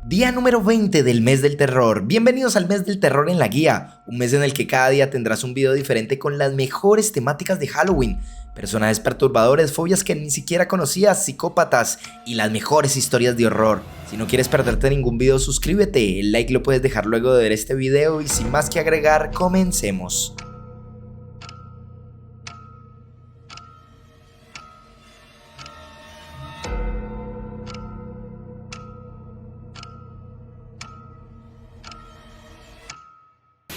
Día número 20 del mes del terror. Bienvenidos al mes del terror en la guía, un mes en el que cada día tendrás un video diferente con las mejores temáticas de Halloween, personajes perturbadores, fobias que ni siquiera conocías, psicópatas y las mejores historias de horror. Si no quieres perderte ningún video, suscríbete, el like lo puedes dejar luego de ver este video y sin más que agregar, comencemos.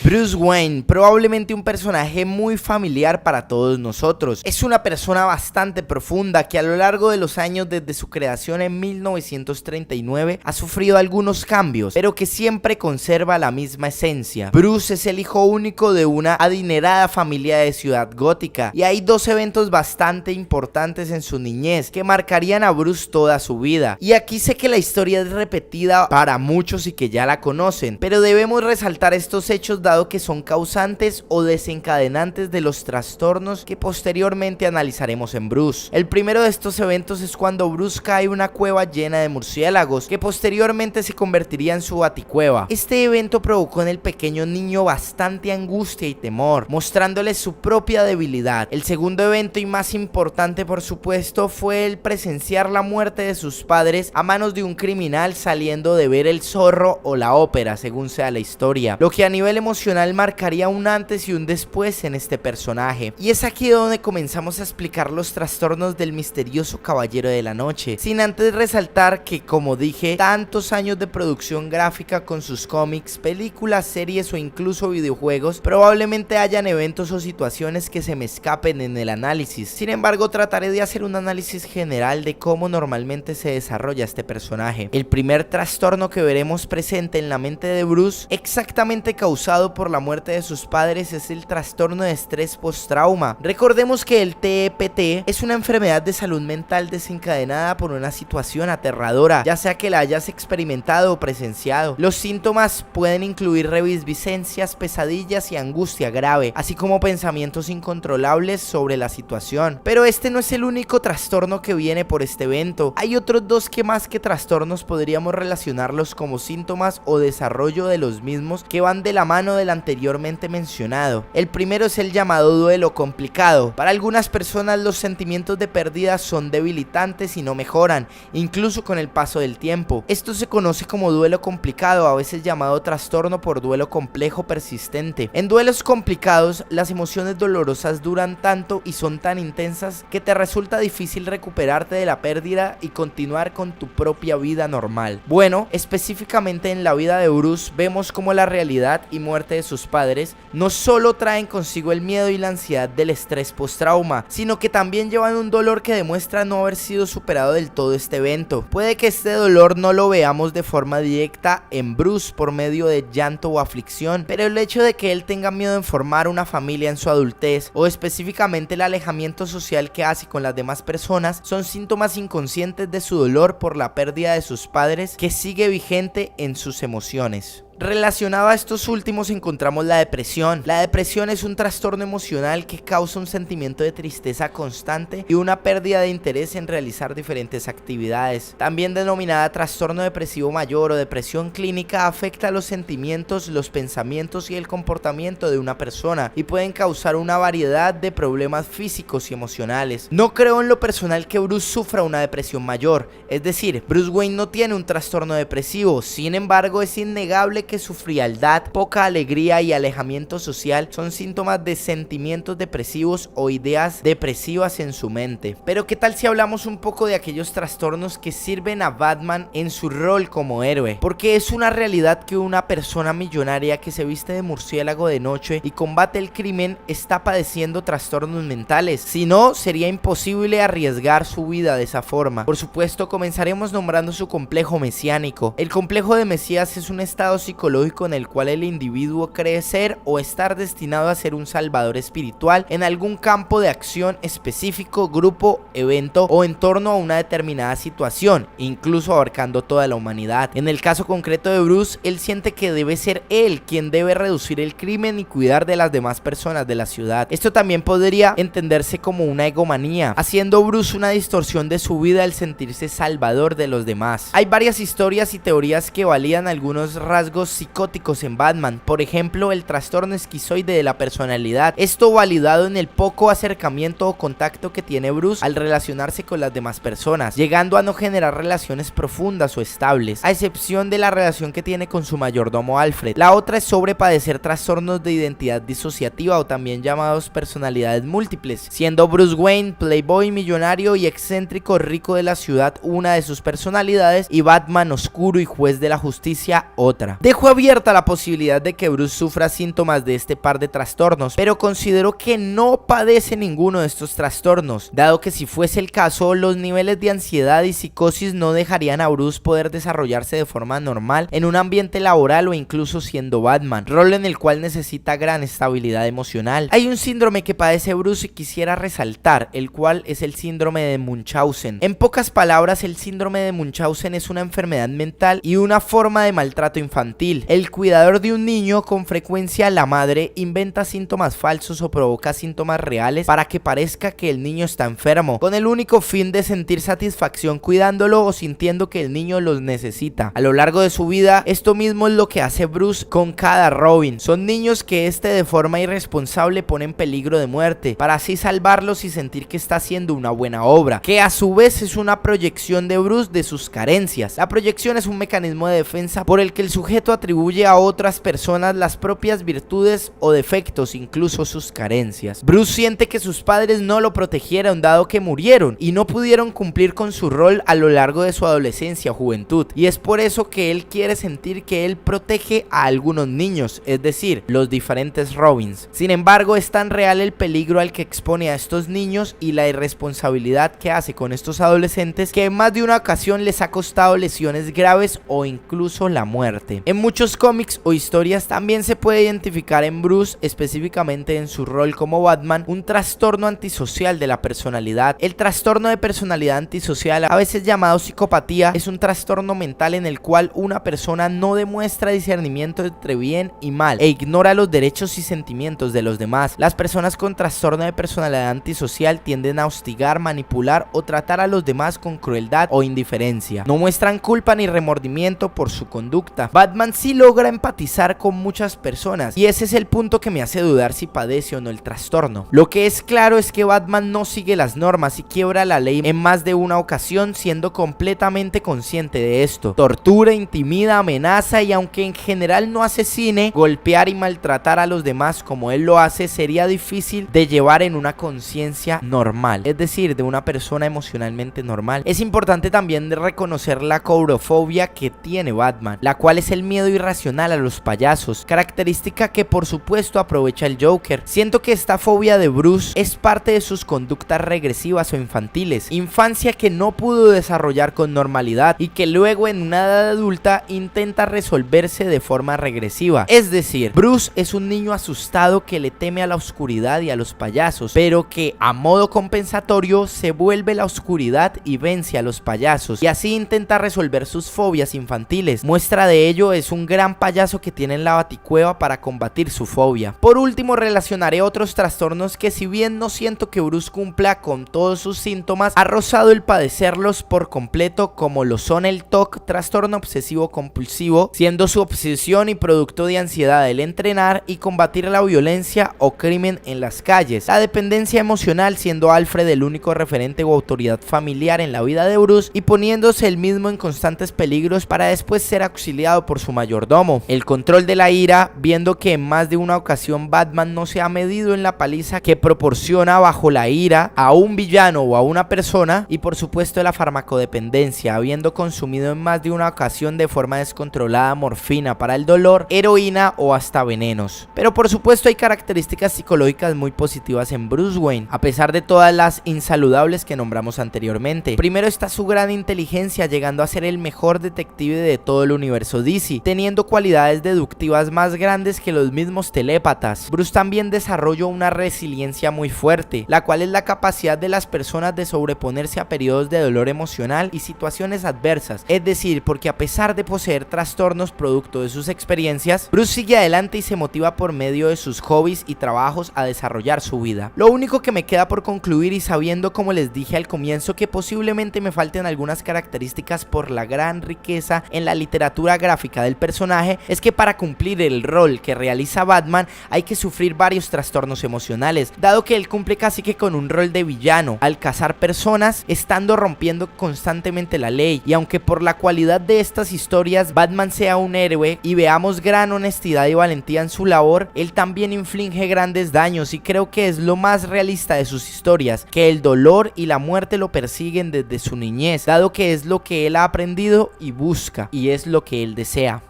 Bruce Wayne, probablemente un personaje muy familiar para todos nosotros. Es una persona bastante profunda que a lo largo de los años desde su creación en 1939 ha sufrido algunos cambios, pero que siempre conserva la misma esencia. Bruce es el hijo único de una adinerada familia de Ciudad Gótica y hay dos eventos bastante importantes en su niñez que marcarían a Bruce toda su vida. Y aquí sé que la historia es repetida para muchos y que ya la conocen, pero debemos resaltar estos hechos dado que son causantes o desencadenantes de los trastornos que posteriormente analizaremos en Bruce. El primero de estos eventos es cuando Bruce cae en una cueva llena de murciélagos que posteriormente se convertiría en su baticueva. Este evento provocó en el pequeño niño bastante angustia y temor, mostrándole su propia debilidad. El segundo evento y más importante, por supuesto, fue el presenciar la muerte de sus padres a manos de un criminal saliendo de ver El Zorro o la ópera, según sea la historia, lo que a nivel emocional marcaría un antes y un después en este personaje. Y es aquí donde comenzamos a explicar los trastornos del misterioso Caballero de la Noche, sin antes resaltar que, como dije, tantos años de producción gráfica con sus cómics, películas, series o incluso videojuegos, probablemente hayan eventos o situaciones que se me escapen en el análisis. Sin embargo, trataré de hacer un análisis general de cómo normalmente se desarrolla este personaje. El primer trastorno que veremos presente en la mente de Bruce, exactamente causado por la muerte de sus padres, es el trastorno de estrés postrauma. Recordemos que el TEPT es una enfermedad de salud mental desencadenada por una situación aterradora, ya sea que la hayas experimentado o presenciado. Los síntomas pueden incluir reviviscencias, pesadillas y angustia grave, así como pensamientos incontrolables sobre la situación. Pero este no es el único trastorno que viene por este evento. Hay otros dos que más que trastornos podríamos relacionarlos como síntomas o desarrollo de los mismos que van de la mano del anteriormente mencionado. El primero es el llamado duelo complicado. Para algunas personas los sentimientos de pérdida son debilitantes y no mejoran, incluso con el paso del tiempo. Esto se conoce como duelo complicado, a veces llamado trastorno por duelo complejo persistente. En duelos complicados, las emociones dolorosas duran tanto y son tan intensas que te resulta difícil recuperarte de la pérdida y continuar con tu propia vida normal. Bueno, específicamente en la vida de Bruce vemos como la realidad y muerte de sus padres no solo traen consigo el miedo y la ansiedad del estrés postrauma, sino que también llevan un dolor que demuestra no haber sido superado del todo este evento. Puede que este dolor no lo veamos de forma directa en Bruce por medio de llanto o aflicción, pero el hecho de que él tenga miedo en formar una familia en su adultez o específicamente el alejamiento social que hace con las demás personas son síntomas inconscientes de su dolor por la pérdida de sus padres que sigue vigente en sus emociones. Relacionado a estos últimos encontramos la depresión. La depresión es un trastorno emocional que causa un sentimiento de tristeza constante y una pérdida de interés en realizar diferentes actividades. También denominada trastorno depresivo mayor o depresión clínica, afecta los sentimientos, los pensamientos y el comportamiento de una persona y pueden causar una variedad de problemas físicos y emocionales. No creo en lo personal que Bruce sufra una depresión mayor, es decir, Bruce Wayne no tiene un trastorno depresivo. Sin embargo, es innegable que su frialdad, poca alegría y alejamiento social son síntomas de sentimientos depresivos o ideas depresivas en su mente. Pero ¿qué tal si hablamos un poco de aquellos trastornos que sirven a Batman en su rol como héroe? Porque es una realidad que una persona millonaria que se viste de murciélago de noche y combate el crimen está padeciendo trastornos mentales. Si no, sería imposible arriesgar su vida de esa forma. Por supuesto, comenzaremos nombrando su complejo mesiánico. El complejo de Mesías es un estado psicológico psicológico en el cual el individuo cree ser o estar destinado a ser un salvador espiritual en algún campo de acción específico, grupo, evento o en torno a una determinada situación, incluso abarcando toda la humanidad. En el caso concreto de Bruce, él siente que debe ser él quien debe reducir el crimen y cuidar de las demás personas de la ciudad. Esto también podría entenderse como una egomanía, haciendo Bruce una distorsión de su vida al sentirse salvador de los demás. Hay varias historias y teorías que validan algunos rasgos psicóticos en Batman, por ejemplo el trastorno esquizoide de la personalidad, esto validado en el poco acercamiento o contacto que tiene Bruce al relacionarse con las demás personas, llegando a no generar relaciones profundas o estables, a excepción de la relación que tiene con su mayordomo Alfred. La otra es sobre padecer trastornos de identidad disociativa o también llamados personalidades múltiples, siendo Bruce Wayne, playboy millonario y excéntrico rico de la ciudad, una de sus personalidades, y Batman oscuro y juez de la justicia otra. Dejo abierta la posibilidad de que Bruce sufra síntomas de este par de trastornos, pero considero que no padece ninguno de estos trastornos, dado que si fuese el caso, los niveles de ansiedad y psicosis no dejarían a Bruce poder desarrollarse de forma normal en un ambiente laboral o incluso siendo Batman, rol en el cual necesita gran estabilidad emocional. Hay un síndrome que padece Bruce y quisiera resaltar, el cual es el síndrome de Munchausen. En pocas palabras, el síndrome de Munchausen es una enfermedad mental y una forma de maltrato infantil. El cuidador de un niño, con frecuencia la madre, inventa síntomas falsos o provoca síntomas reales para que parezca que el niño está enfermo, con el único fin de sentir satisfacción cuidándolo o sintiendo que el niño los necesita. A lo largo de su vida, esto mismo es lo que hace Bruce con cada Robin. Son niños que de forma irresponsable pone en peligro de muerte, para así salvarlos y sentir que está haciendo una buena obra, que a su vez es una proyección de Bruce de sus carencias. La proyección es un mecanismo de defensa por el que el sujeto atribuye a otras personas las propias virtudes o defectos, incluso sus carencias. Bruce siente que sus padres no lo protegieron dado que murieron y no pudieron cumplir con su rol a lo largo de su adolescencia o juventud, y es por eso que él quiere sentir que él protege a algunos niños, es decir, los diferentes Robins. Sin embargo, es tan real el peligro al que expone a estos niños y la irresponsabilidad que hace con estos adolescentes que en más de una ocasión les ha costado lesiones graves o incluso la muerte. En muchos cómics o historias también se puede identificar en Bruce, específicamente en su rol como Batman, un trastorno antisocial de la personalidad. El trastorno de personalidad antisocial, a veces llamado psicopatía, es un trastorno mental en el cual una persona no demuestra discernimiento entre bien y mal e ignora los derechos y sentimientos de los demás. Las personas con trastorno de personalidad antisocial tienden a hostigar, manipular o tratar a los demás con crueldad o indiferencia. No muestran culpa ni remordimiento por su conducta. Batman sí logra empatizar con muchas personas y ese es el punto que me hace dudar si padece o no el trastorno. Lo que es claro es que Batman no sigue las normas y quiebra la ley en más de una ocasión, siendo completamente consciente de esto. Tortura, intimida, amenaza y aunque en general no asesine, golpear y maltratar a los demás como él lo hace sería difícil de llevar en una conciencia normal, es decir, de una persona emocionalmente normal. Es importante también reconocer la coulrofobia que tiene Batman, la cual es el miedo irracional a los payasos, característica que por supuesto aprovecha el Joker. Siento que esta fobia de Bruce es parte de sus conductas regresivas o infantiles, infancia que no pudo desarrollar con normalidad y que luego en una edad adulta intenta resolverse de forma regresiva. Es decir, Bruce es un niño asustado que le teme a la oscuridad y a los payasos, pero que a modo compensatorio se vuelve la oscuridad y vence a los payasos, y así intenta resolver sus fobias infantiles. Muestra de ello es un gran payaso que tiene en la Baticueva para combatir su fobia. Por último, relacionaré otros trastornos que, si bien no siento que Bruce cumpla con todos sus síntomas, ha rozado el padecerlos por completo, como lo son el TOC, trastorno obsesivo compulsivo, siendo su obsesión y producto de ansiedad el entrenar y combatir la violencia o crimen en las calles, la dependencia emocional, siendo Alfred el único referente o autoridad familiar en la vida de Bruce y poniéndose él mismo en constantes peligros para después ser auxiliado por su mayordomo, el control de la ira, viendo que en más de una ocasión Batman no se ha medido en la paliza que proporciona bajo la ira a un villano o a una persona, y por supuesto la farmacodependencia, habiendo consumido en más de una ocasión de forma descontrolada morfina para el dolor, heroína o hasta venenos. Pero por supuesto hay características psicológicas muy positivas en Bruce Wayne, a pesar de todas las insaludables que nombramos anteriormente. Primero está su gran inteligencia, llegando a ser el mejor detective de todo el universo DC, teniendo cualidades deductivas más grandes que los mismos telépatas. Bruce también desarrolló una resiliencia muy fuerte, la cual es la capacidad de las personas de sobreponerse a periodos de dolor emocional y situaciones adversas, es decir, porque a pesar de poseer trastornos producto de sus experiencias, Bruce sigue adelante y se motiva por medio de sus hobbies y trabajos a desarrollar su vida. Lo único que me queda por concluir, y sabiendo, como les dije al comienzo, que posiblemente me falten algunas características por la gran riqueza en la literatura gráfica del personaje, es que para cumplir el rol que realiza Batman hay que sufrir varios trastornos emocionales, dado que él cumple casi que con un rol de villano al cazar personas, estando rompiendo constantemente la ley. Y aunque por la cualidad de estas historias Batman sea un héroe y veamos gran honestidad y valentía en su labor, él también inflige grandes daños, y creo que es lo más realista de sus historias, que el dolor y la muerte lo persiguen desde su niñez, dado que es lo que él ha aprendido y busca, y es lo que él desea.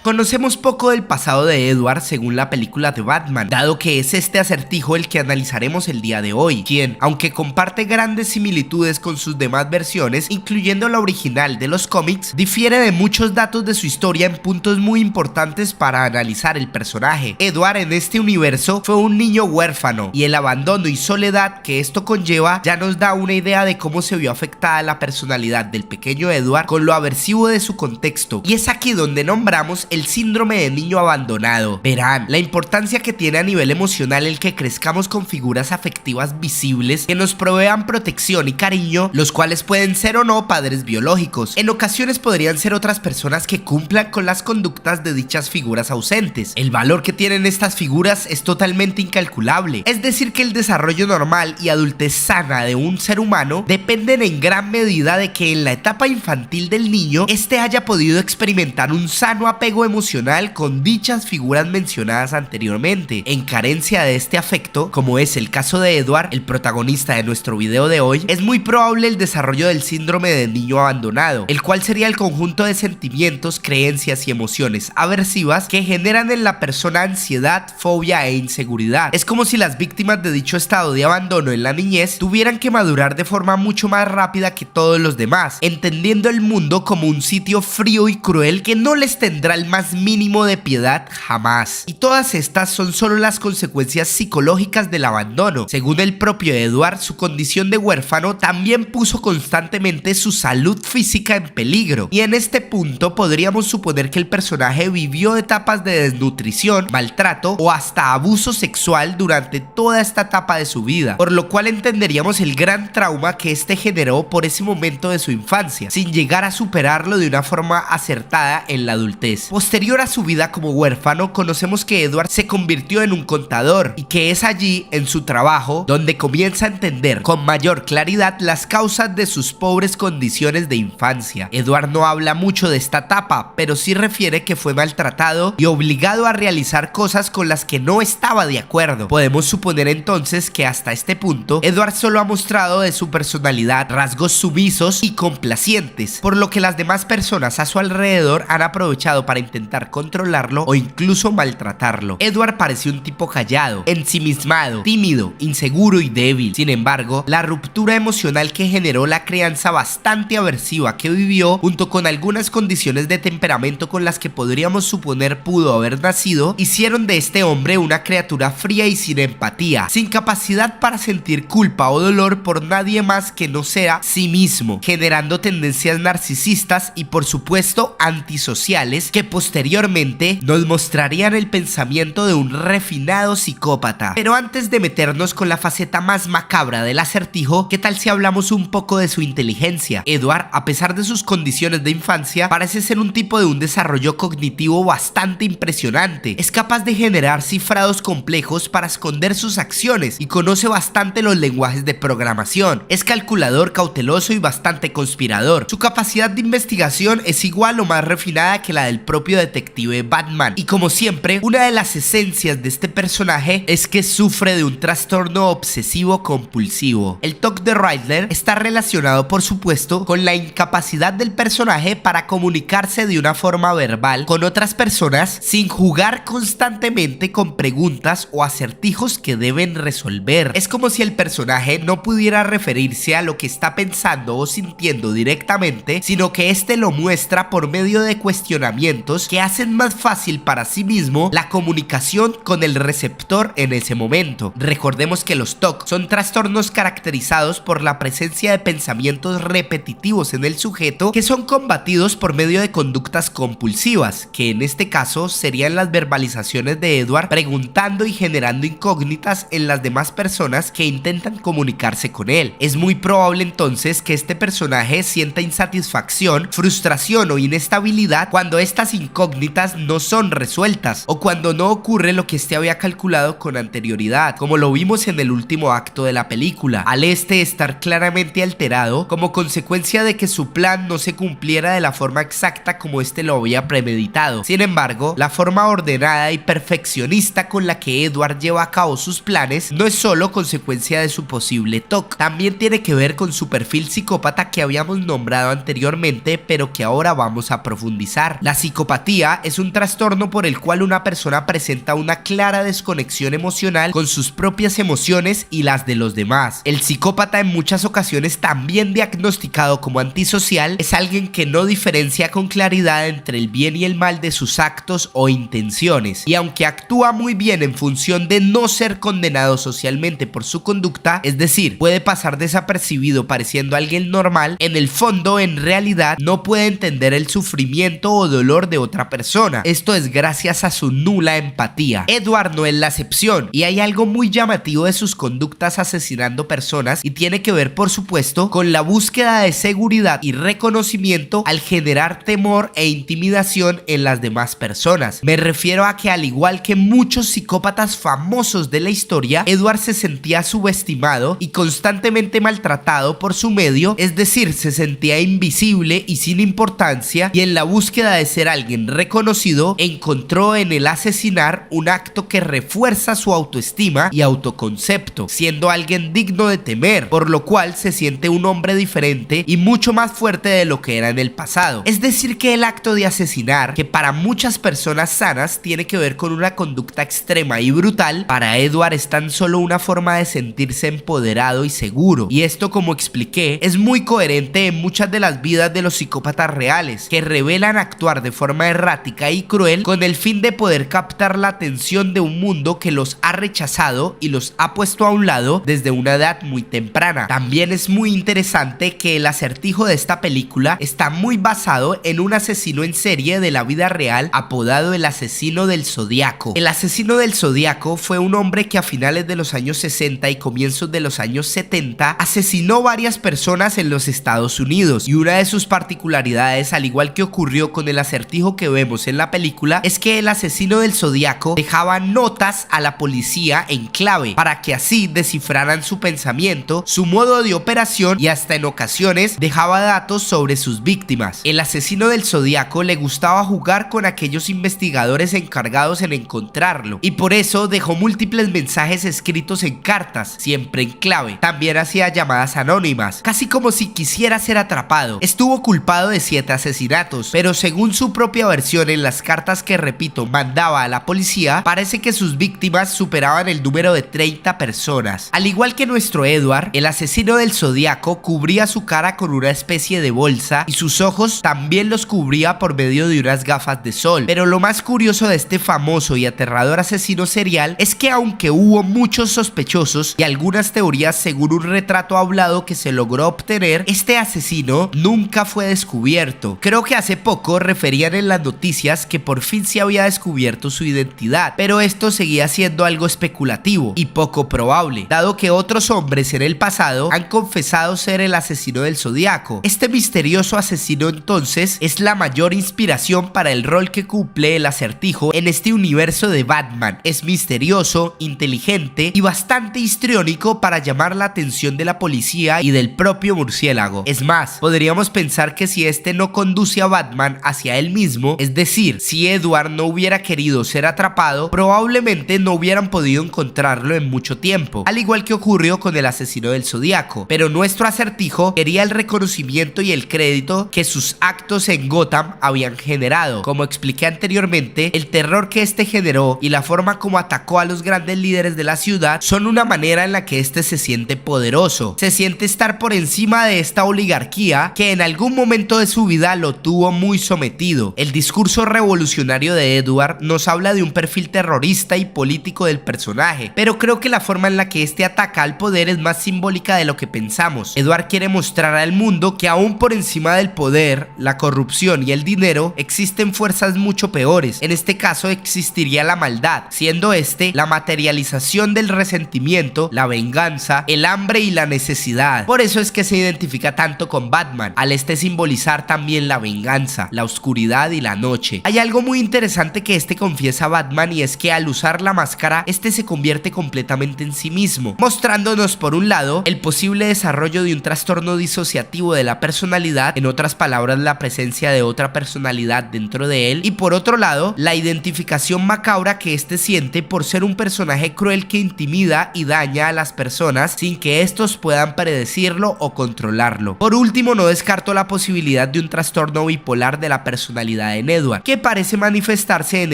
Conocemos poco del pasado de Edward según la película de Batman, dado que es este acertijo el que analizaremos el día de hoy, quien, aunque comparte grandes similitudes con sus demás versiones, incluyendo la original de los cómics, difiere de muchos datos de su historia en puntos muy importantes para analizar el personaje. Edward en este universo fue un niño huérfano, y el abandono y soledad que esto conlleva ya nos da una idea de cómo se vio afectada la personalidad del pequeño Edward con lo aversivo de su contexto, y es aquí donde nombramos el síndrome de niño abandonado. Verán la importancia que tiene a nivel emocional el que crezcamos con figuras afectivas visibles que nos provean protección y cariño, los cuales pueden ser o no padres biológicos. En ocasiones podrían ser otras personas que cumplan con las conductas de dichas figuras ausentes. El valor que tienen estas figuras es totalmente incalculable, es decir que el desarrollo normal y adultez sana de un ser humano dependen en gran medida de que en la etapa infantil del niño este haya podido experimentar un sano apego emocional con dichas figuras mencionadas anteriormente. En carencia de este afecto, como es el caso de Edward, el protagonista de nuestro video de hoy, es muy probable el desarrollo del síndrome de niño abandonado, el cual sería el conjunto de sentimientos, creencias y emociones aversivas que generan en la persona ansiedad, fobia e inseguridad. Es como si las víctimas de dicho estado de abandono en la niñez tuvieran que madurar de forma mucho más rápida que todos los demás, entendiendo el mundo como un sitio frío y cruel que no les tendrá el más mínimo de piedad jamás. Y todas estas son solo las consecuencias psicológicas del abandono. Según el propio Edward, su condición de huérfano también puso constantemente su salud física en peligro, y en este punto podríamos suponer que el personaje vivió etapas de desnutrición, maltrato o hasta abuso sexual durante toda esta etapa de su vida, por lo cual entenderíamos el gran trauma que este generó por ese momento de su infancia, sin llegar a superarlo de una forma acertada en la adultez. Posterior a su vida como huérfano, conocemos que Edward se convirtió en un contador, y que es allí, en su trabajo, donde comienza a entender con mayor claridad las causas de sus pobres condiciones de infancia. Edward no habla mucho de esta etapa, pero sí refiere que fue maltratado y obligado a realizar cosas con las que no estaba de acuerdo. Podemos suponer entonces que hasta este punto, Edward solo ha mostrado de su personalidad rasgos sumisos y complacientes, por lo que las demás personas a su alrededor han aprovechado para intentar controlarlo o incluso maltratarlo. Edward parecía un tipo callado, ensimismado, tímido, inseguro y débil. Sin embargo, la ruptura emocional que generó la crianza bastante aversiva que vivió, junto con algunas condiciones de temperamento con las que podríamos suponer pudo haber nacido, hicieron de este hombre una criatura fría y sin empatía, sin capacidad para sentir culpa o dolor por nadie más que no sea sí mismo, generando tendencias narcisistas y por supuesto antisociales que posteriormente nos mostrarían el pensamiento de un refinado psicópata. Pero antes de meternos con la faceta más macabra del acertijo, ¿qué tal si hablamos un poco de su inteligencia? Edward, a pesar de sus condiciones de infancia, parece ser un tipo de un desarrollo cognitivo bastante impresionante. Es capaz de generar cifrados complejos para esconder sus acciones y conoce bastante los lenguajes de programación. Es calculador, cauteloso y bastante conspirador. Su capacidad de investigación es igual o más refinada que la del propio propio detective Batman. Y como siempre, una de las esencias de este personaje es que sufre de un trastorno obsesivo compulsivo. El TOC de Riddler está relacionado, por supuesto, con la incapacidad del personaje para comunicarse de una forma verbal con otras personas sin jugar constantemente con preguntas o acertijos que deben resolver. Es como si el personaje no pudiera referirse a lo que está pensando o sintiendo directamente, sino que este lo muestra por medio de cuestionamientos que hacen más fácil para sí mismo la comunicación con el receptor en ese momento. Recordemos que los TOC son trastornos caracterizados por la presencia de pensamientos repetitivos en el sujeto que son combatidos por medio de conductas compulsivas, que en este caso serían las verbalizaciones de Edward preguntando y generando incógnitas en las demás personas que intentan comunicarse con él. Es muy probable entonces que este personaje sienta insatisfacción, frustración o inestabilidad cuando estas incógnitas no son resueltas o cuando no ocurre lo que este había calculado con anterioridad, como lo vimos en el último acto de la película, al estar claramente alterado como consecuencia de que su plan no se cumpliera de la forma exacta como lo había premeditado. Sin embargo, la forma ordenada y perfeccionista con la que Edward lleva a cabo sus planes no es solo consecuencia de su posible TOC, también tiene que ver con su perfil psicópata que habíamos nombrado anteriormente, pero que ahora vamos a profundizar. La psicopatía es un trastorno por el cual una persona presenta una clara desconexión emocional con sus propias emociones y las de los demás. El psicópata, en muchas ocasiones también diagnosticado como antisocial, es alguien que no diferencia con claridad entre el bien y el mal de sus actos o intenciones, y aunque actúa muy bien en función de no ser condenado socialmente por su conducta, es decir, puede pasar desapercibido pareciendo alguien normal, en el fondo, en realidad, no puede entender el sufrimiento o dolor de otra persona. Esto es gracias a su nula empatía. Edward no es la excepción, y hay algo muy llamativo de sus conductas asesinando personas, y tiene que ver, por supuesto, con la búsqueda de seguridad y reconocimiento al generar temor e intimidación en las demás personas. Me refiero a que, al igual que muchos psicópatas famosos de la historia, Edward se sentía subestimado y constantemente maltratado por su medio, es decir, se sentía invisible y sin importancia, y en la búsqueda de ser alguien reconocido, encontró en el asesinar un acto que refuerza su autoestima y autoconcepto, siendo alguien digno de temer, por lo cual se siente un hombre diferente y mucho más fuerte de lo que era en el pasado. Es decir, que el acto de asesinar, que para muchas personas sanas tiene que ver con una conducta extrema y brutal, para Edward es tan solo una forma de sentirse empoderado y seguro. Y esto, como expliqué, es muy coherente en muchas de las vidas de los psicópatas reales, que revelan actuar de forma errática y cruel con el fin de poder captar la atención de un mundo que los ha rechazado y los ha puesto a un lado desde una edad muy temprana. También es muy interesante que el acertijo de esta película está muy basado en un asesino en serie de la vida real apodado el asesino del Zodiaco. El asesino del Zodiaco fue un hombre que a finales de los años 60 y comienzos de los años 70 asesinó varias personas en los Estados Unidos, y una de sus particularidades, al igual que ocurrió con el acertijo que vemos en la película, es que el asesino del Zodiaco dejaba notas a la policía en clave para que así descifraran su pensamiento, su modo de operación, y hasta en ocasiones dejaba datos sobre sus víctimas. El asesino del Zodiaco le gustaba jugar con aquellos investigadores encargados en encontrarlo, y por eso dejó múltiples mensajes escritos en cartas, siempre en clave. También hacía llamadas anónimas, casi como si quisiera ser atrapado. Estuvo culpado de 7 asesinatos, pero según su propia versión en las cartas que, repito, mandaba a la policía, parece que sus víctimas superaban el número de 30 personas. Al igual que nuestro Edward, el asesino del Zodiaco cubría su cara con una especie de bolsa, y sus ojos también los cubría por medio de unas gafas de sol. Pero lo más curioso de este famoso y aterrador asesino serial es que, aunque hubo muchos sospechosos y algunas teorías según un retrato hablado que se logró obtener, este asesino nunca fue descubierto. Creo que hace poco referían en las noticias que por fin se había descubierto su identidad, pero esto seguía siendo algo especulativo y poco probable, dado que otros hombres en el pasado han confesado ser el asesino del Zodiaco. Este misterioso asesino entonces es la mayor inspiración para el rol que cumple el acertijo en este universo de Batman. Es misterioso, inteligente y bastante histriónico para llamar la atención de la policía y del propio murciélago. Es más, podríamos pensar que si este no conduce a Batman hacia él mismo, mismo, es decir, si Edward no hubiera querido ser atrapado, probablemente no hubieran podido encontrarlo en mucho tiempo, al igual que ocurrió con el asesino del Zodíaco. Pero nuestro acertijo quería el reconocimiento y el crédito que sus actos en Gotham habían generado. Como expliqué anteriormente, el terror que este generó y la forma como atacó a los grandes líderes de la ciudad son una manera en la que este se siente poderoso, se siente estar por encima de esta oligarquía que en algún momento de su vida lo tuvo muy sometido. El discurso revolucionario de Edward nos habla de un perfil terrorista y político del personaje, pero creo que la forma en la que este ataca al poder es más simbólica de lo que pensamos. Edward quiere mostrar al mundo que aún por encima del poder, la corrupción y el dinero, existen fuerzas mucho peores. En este caso existiría la maldad, siendo la materialización del resentimiento, la venganza, el hambre y la necesidad. Por eso es que se identifica tanto con Batman, al simbolizar también la venganza, la oscuridad y la noche. Hay algo muy interesante que confiesa a Batman, y es que al usar la máscara, se convierte completamente en sí mismo, mostrándonos por un lado el posible desarrollo de un trastorno disociativo de la personalidad, en otras palabras la presencia de otra personalidad dentro de él, y por otro lado la identificación macabra que siente por ser un personaje cruel que intimida y daña a las personas sin que estos puedan predecirlo o controlarlo. Por último, no descarto la posibilidad de un trastorno bipolar de la personalidad en Edward, que parece manifestarse en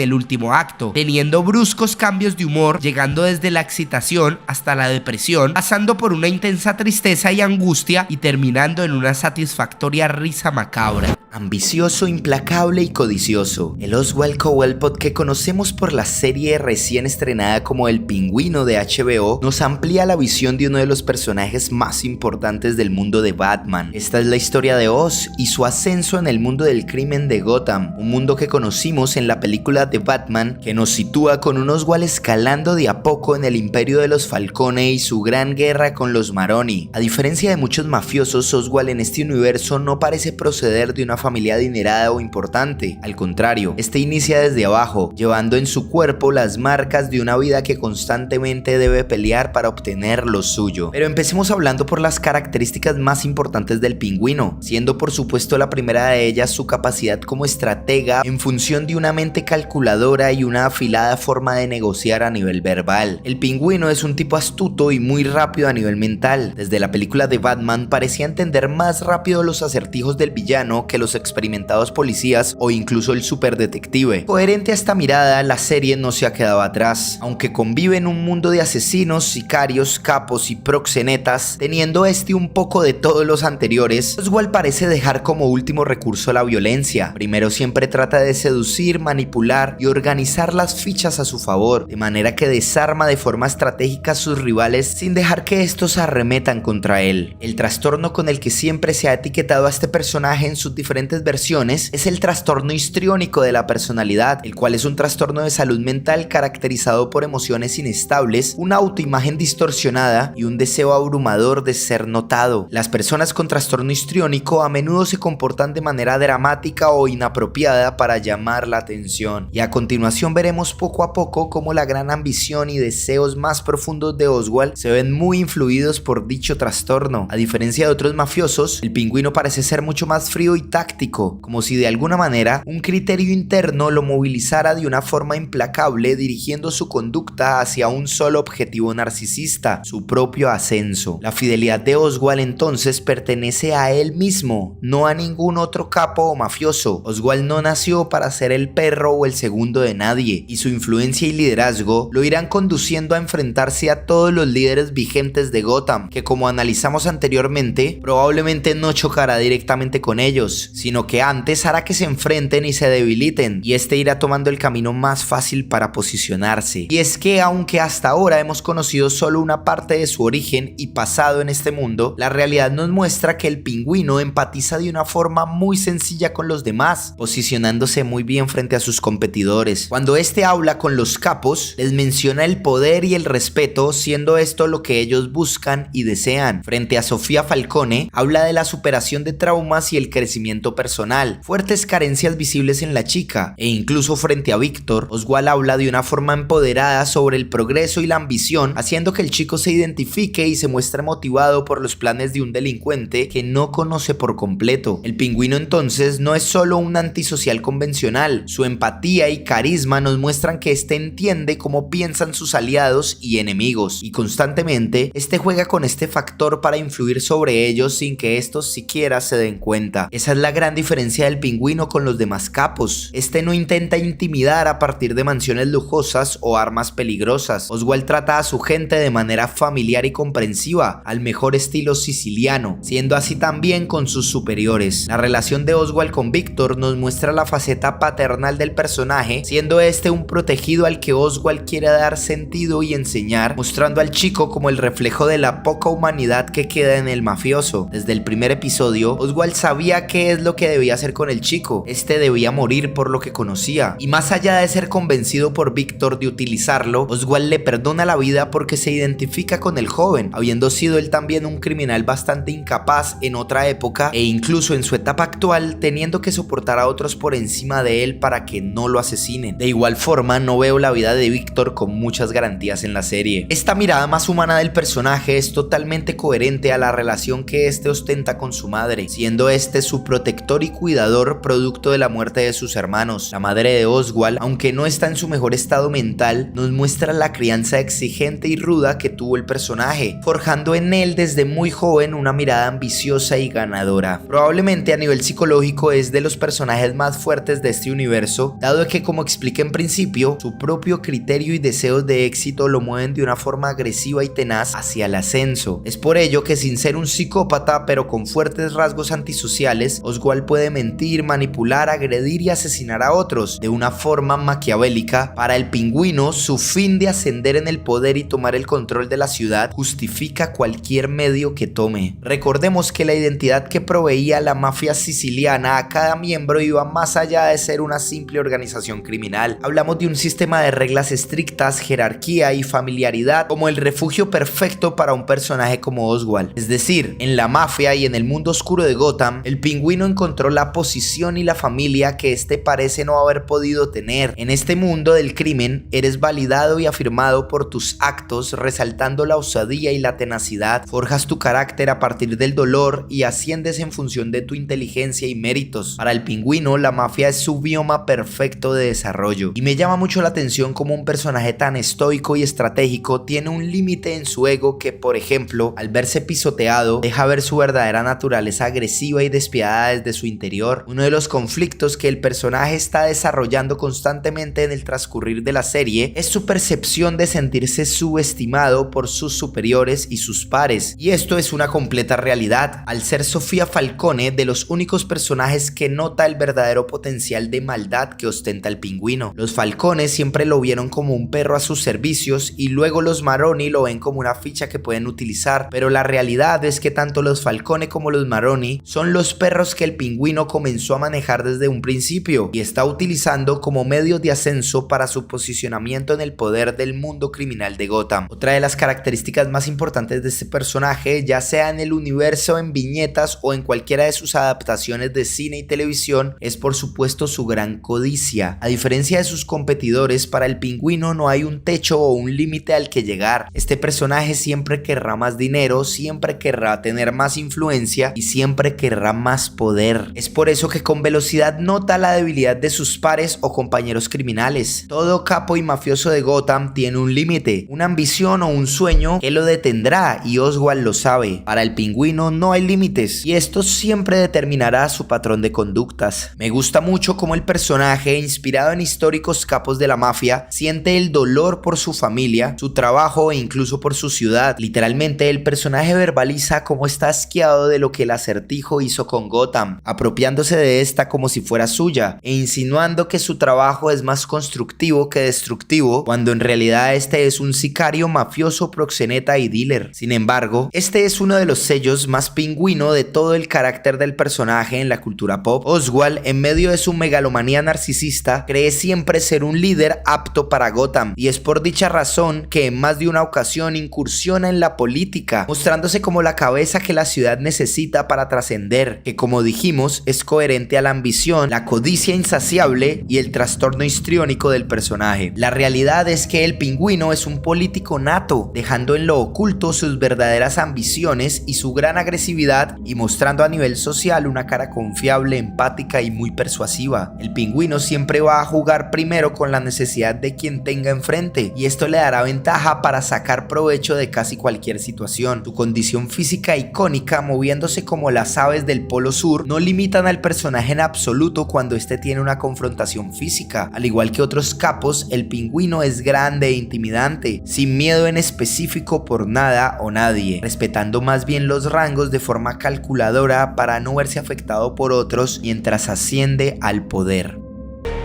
el último acto, teniendo bruscos cambios de humor, llegando desde la excitación hasta la depresión, pasando por una intensa tristeza y angustia y terminando en una satisfactoria risa macabra. Ambicioso, implacable y codicioso, el Oswald Cobblepot que conocemos por la serie recién estrenada como El Pingüino de HBO nos amplía la visión de uno de los personajes más importantes del mundo de Batman. Esta es la historia de Oz y su ascenso en el mundo del crimen de Gotham, un mundo que conocimos en la película de Batman, que nos sitúa con un Oswald escalando de a poco en el imperio de los Falcone y su gran guerra con los Maroni. A diferencia de muchos mafiosos, Oswald en este universo no parece proceder de una familia adinerada o importante. Al contrario, inicia desde abajo, llevando en su cuerpo las marcas de una vida que constantemente debe pelear para obtener lo suyo. Pero empecemos hablando por las características más importantes del Pingüino, siendo por supuesto la primera de ellas su capacidad como estratega en función de una mente calculadora y una afilada forma de negociar a nivel verbal. El Pingüino es un tipo astuto y muy rápido a nivel mental. Desde la película de Batman parecía entender más rápido los acertijos del villano que los experimentados policías o incluso el superdetective. Coherente a esta mirada, la serie no se ha quedado atrás, aunque convive en un mundo de asesinos, sicarios, capos y proxenetas, teniendo un poco de todos los anteriores. Oswald parece dejar como último recurso la violencia. Primero siempre trata de seducir, manipular y organizar las fichas a su favor, de manera que desarma de forma estratégica a sus rivales sin dejar que estos arremetan contra él. El trastorno con el que siempre se ha etiquetado a este personaje en sus diferentes versiones es el trastorno histriónico de la personalidad, el cual es un trastorno de salud mental caracterizado por emociones inestables, una autoimagen distorsionada y un deseo abrumador de ser notado. Las personas con trastorno histriónico a menudo se comportan de manera dramática o inapropiada para llamar la atención, y a continuación veremos poco a poco cómo la gran ambición y deseos más profundos de Oswald se ven muy influidos por dicho trastorno. A diferencia de otros mafiosos, el Pingüino parece ser mucho más frío y táctico, como si de alguna manera un criterio interno lo movilizara de una forma implacable, dirigiendo su conducta hacia un solo objetivo narcisista, su propio ascenso. La fidelidad de Oswald entonces pertenece a él mismo, no a ningún otro capo o mafioso. Oswald no nació para ser el perro o el segundo de nadie, y su influencia y liderazgo lo irán conduciendo a enfrentarse a todos los líderes vigentes de Gotham, que como analizamos anteriormente, probablemente no chocará directamente con ellos, sino que antes hará que se enfrenten y se debiliten, y irá tomando el camino más fácil para posicionarse. Y es que aunque hasta ahora hemos conocido solo una parte de su origen y pasado en este mundo, la realidad nos muestra que el Pingüino empatiza de una forma muy sencilla con los demás, posicionándose muy bien frente a sus competidores. Cuando habla con los capos, les menciona el poder y el respeto, siendo esto lo que ellos buscan y desean. Frente a Sofía Falcone, habla de la superación de traumas y el crecimiento personal, fuertes carencias visibles en la chica, e incluso frente a Víctor, Oswald habla de una forma empoderada sobre el progreso y la ambición, haciendo que el chico se identifique y se muestre motivado por los planes de un delincuente que no conoce por completo. El Pingüino entonces no es solo un antisocial convencional. Su empatía y carisma nos muestran que este entiende cómo piensan sus aliados y enemigos, y constantemente este juega con este factor para influir sobre ellos sin que estos siquiera se den cuenta. Esa es la gran diferencia del Pingüino con los demás capos. Este no intenta intimidar a partir de mansiones lujosas o armas peligrosas. Oswald trata a su gente de manera familiar y comprensiva, al mejor estilo siciliano, siendo así también con sus superiores. La relación de Oswald con Víctor nos muestra la faceta paternal del personaje, siendo este un protegido al que Oswald quiere dar sentido y enseñar, mostrando al chico como el reflejo de la poca humanidad que queda en el mafioso. Desde el primer episodio, Oswald sabía qué es lo que debía hacer con el chico. Este debía morir por lo que conocía, y más allá de ser convencido por Víctor de utilizarlo, Oswald le perdona la vida porque se identifica con el joven, habiendo sido él también un criminal bastante incapaz en otra época e incluso en su etapa actual, teniendo que soportar a otros por encima de él para que no lo asesinen. De igual forma, no veo la vida de Víctor con muchas garantías en la serie. Esta mirada más humana del personaje es totalmente coherente a la relación que este ostenta con su madre, siendo este su protector y cuidador producto de la muerte de sus hermanos. La madre de Oswald, aunque no está en su mejor estado mental, nos muestra la crianza exigente y ruda que tuvo el personaje, forjando en él desde muy joven una mirada ambiciosa y ganadora. Probablemente a nivel psicológico es de los personajes más fuertes de este universo, dado que, como expliqué en principio, su propio criterio y deseos de éxito lo mueven de una forma agresiva y tenaz hacia el ascenso. Es por ello que, sin ser un psicópata pero con fuertes rasgos antisociales, Oswald puede mentir, manipular, agredir y asesinar a otros de una forma maquiavélica. Para el Pingüino, su fin de ascender en el poder y tomar el control de la ciudad justifica cualquier medio que tome. Recordemos que la identidad que proveía la mafia siciliana a cada miembro iba más allá de ser una simple organización criminal. Hablamos de un sistema de reglas estrictas, jerarquía y familiaridad como el refugio perfecto para un personaje como Oswald. Es decir, en la mafia y en el mundo oscuro de Gotham, el Pingüino encontró la posición y la familia que este parece no haber podido tener. En este mundo del crimen, eres validado y afirmado por tus actos, resaltando la osadía y la tenacidad. Forjas tu carácter a partir del dolor y asciendes en función de tu inteligencia y méritos. Para el Pingüino, la mafia es su bioma perfecto de desarrollo, y me llama mucho la atención cómo un personaje tan estoico y estratégico tiene un límite en su ego que, por ejemplo, al verse pisoteado, deja ver su verdadera naturaleza agresiva y despiadada desde su interior. Uno de los conflictos que el personaje está desarrollando constantemente en el transcurrir de la serie es su percepción de sentirse subestimado por sus superiores y sus pares, y esto es una completa realidad, al ser Sofía Falcone de los únicos personajes que nota el verdadero potencial de maldad que ostenta el Pingüino. Los Falcone siempre lo vieron como un perro a sus servicios, y luego los Maroni lo ven como una ficha que pueden utilizar, pero la realidad es que tanto los Falcone como los Maroni son los perros que el Pingüino comenzó a manejar desde un principio y está utilizando como medios de ascenso para su posicionamiento en el poder del mundo criminal de Gotham. Otra de las características más importantes de este personaje, ya sea en el universo, en viñetas o en cualquiera de sus adaptaciones de cine y televisión, es por supuesto su gran codicia. A diferencia de sus competidores, para el Pingüino no hay un techo o un límite al que llegar. Este personaje siempre querrá más dinero, siempre querrá tener más influencia y siempre querrá más poder. Es por eso que con velocidad nota la debilidad de sus pares o compañeros criminales. Todo capo y mafioso de Gotham tiene un límite, una ambición o un sueño que lo detendrá, y Oswald lo sabe. Para el Pingüino no hay límites, y esto siempre determinará su patrón de conductas. Me gusta mucho cómo el personaje, inspirado en históricos capos de la mafia, siente el dolor por su familia, su trabajo e incluso por su ciudad. Literalmente, el personaje verbaliza cómo está asqueado de lo que el Acertijo hizo con Gotham, apropiándose de esta como si fuera suya e insinuando que su trabajo es más constructivo que destructivo, cuando en realidad este es un sicario, mafioso, proxeneta y dealer. Sin embargo, este es uno de los sellos más Pingüino de todo el carácter del personaje en la cultura pop. Oswald, en medio de su megalomanía narcisista, cree siempre ser un líder apto para Gotham, y es por dicha razón que en más de una ocasión incursiona en la política, mostrándose como la cabeza que la ciudad necesita para trascender, que, como dijimos, es coherente a la ambición, la codicia insaciable y el trastorno histriónico del personaje. La realidad es que el Pingüino es un político nato, dejando en lo oculto sus verdaderas ambiciones y su gran agresividad, y mostrando a nivel social una cara confiable, empática y muy persuasiva. El Pingüino siempre va a jugar primero con la necesidad de quien tenga enfrente, y esto le dará ventaja para sacar provecho de casi cualquier situación. Su condición física icónica, moviéndose como las aves del Polo Sur, no limitan al personaje en absoluto cuando este tiene una confrontación física. Al igual que otros capos, el Pingüino es grande e intimidante, sin miedo en específico por nada o nadie, respetando más bien los rangos de forma calculadora para no verse afectado por otros mientras asciende al poder.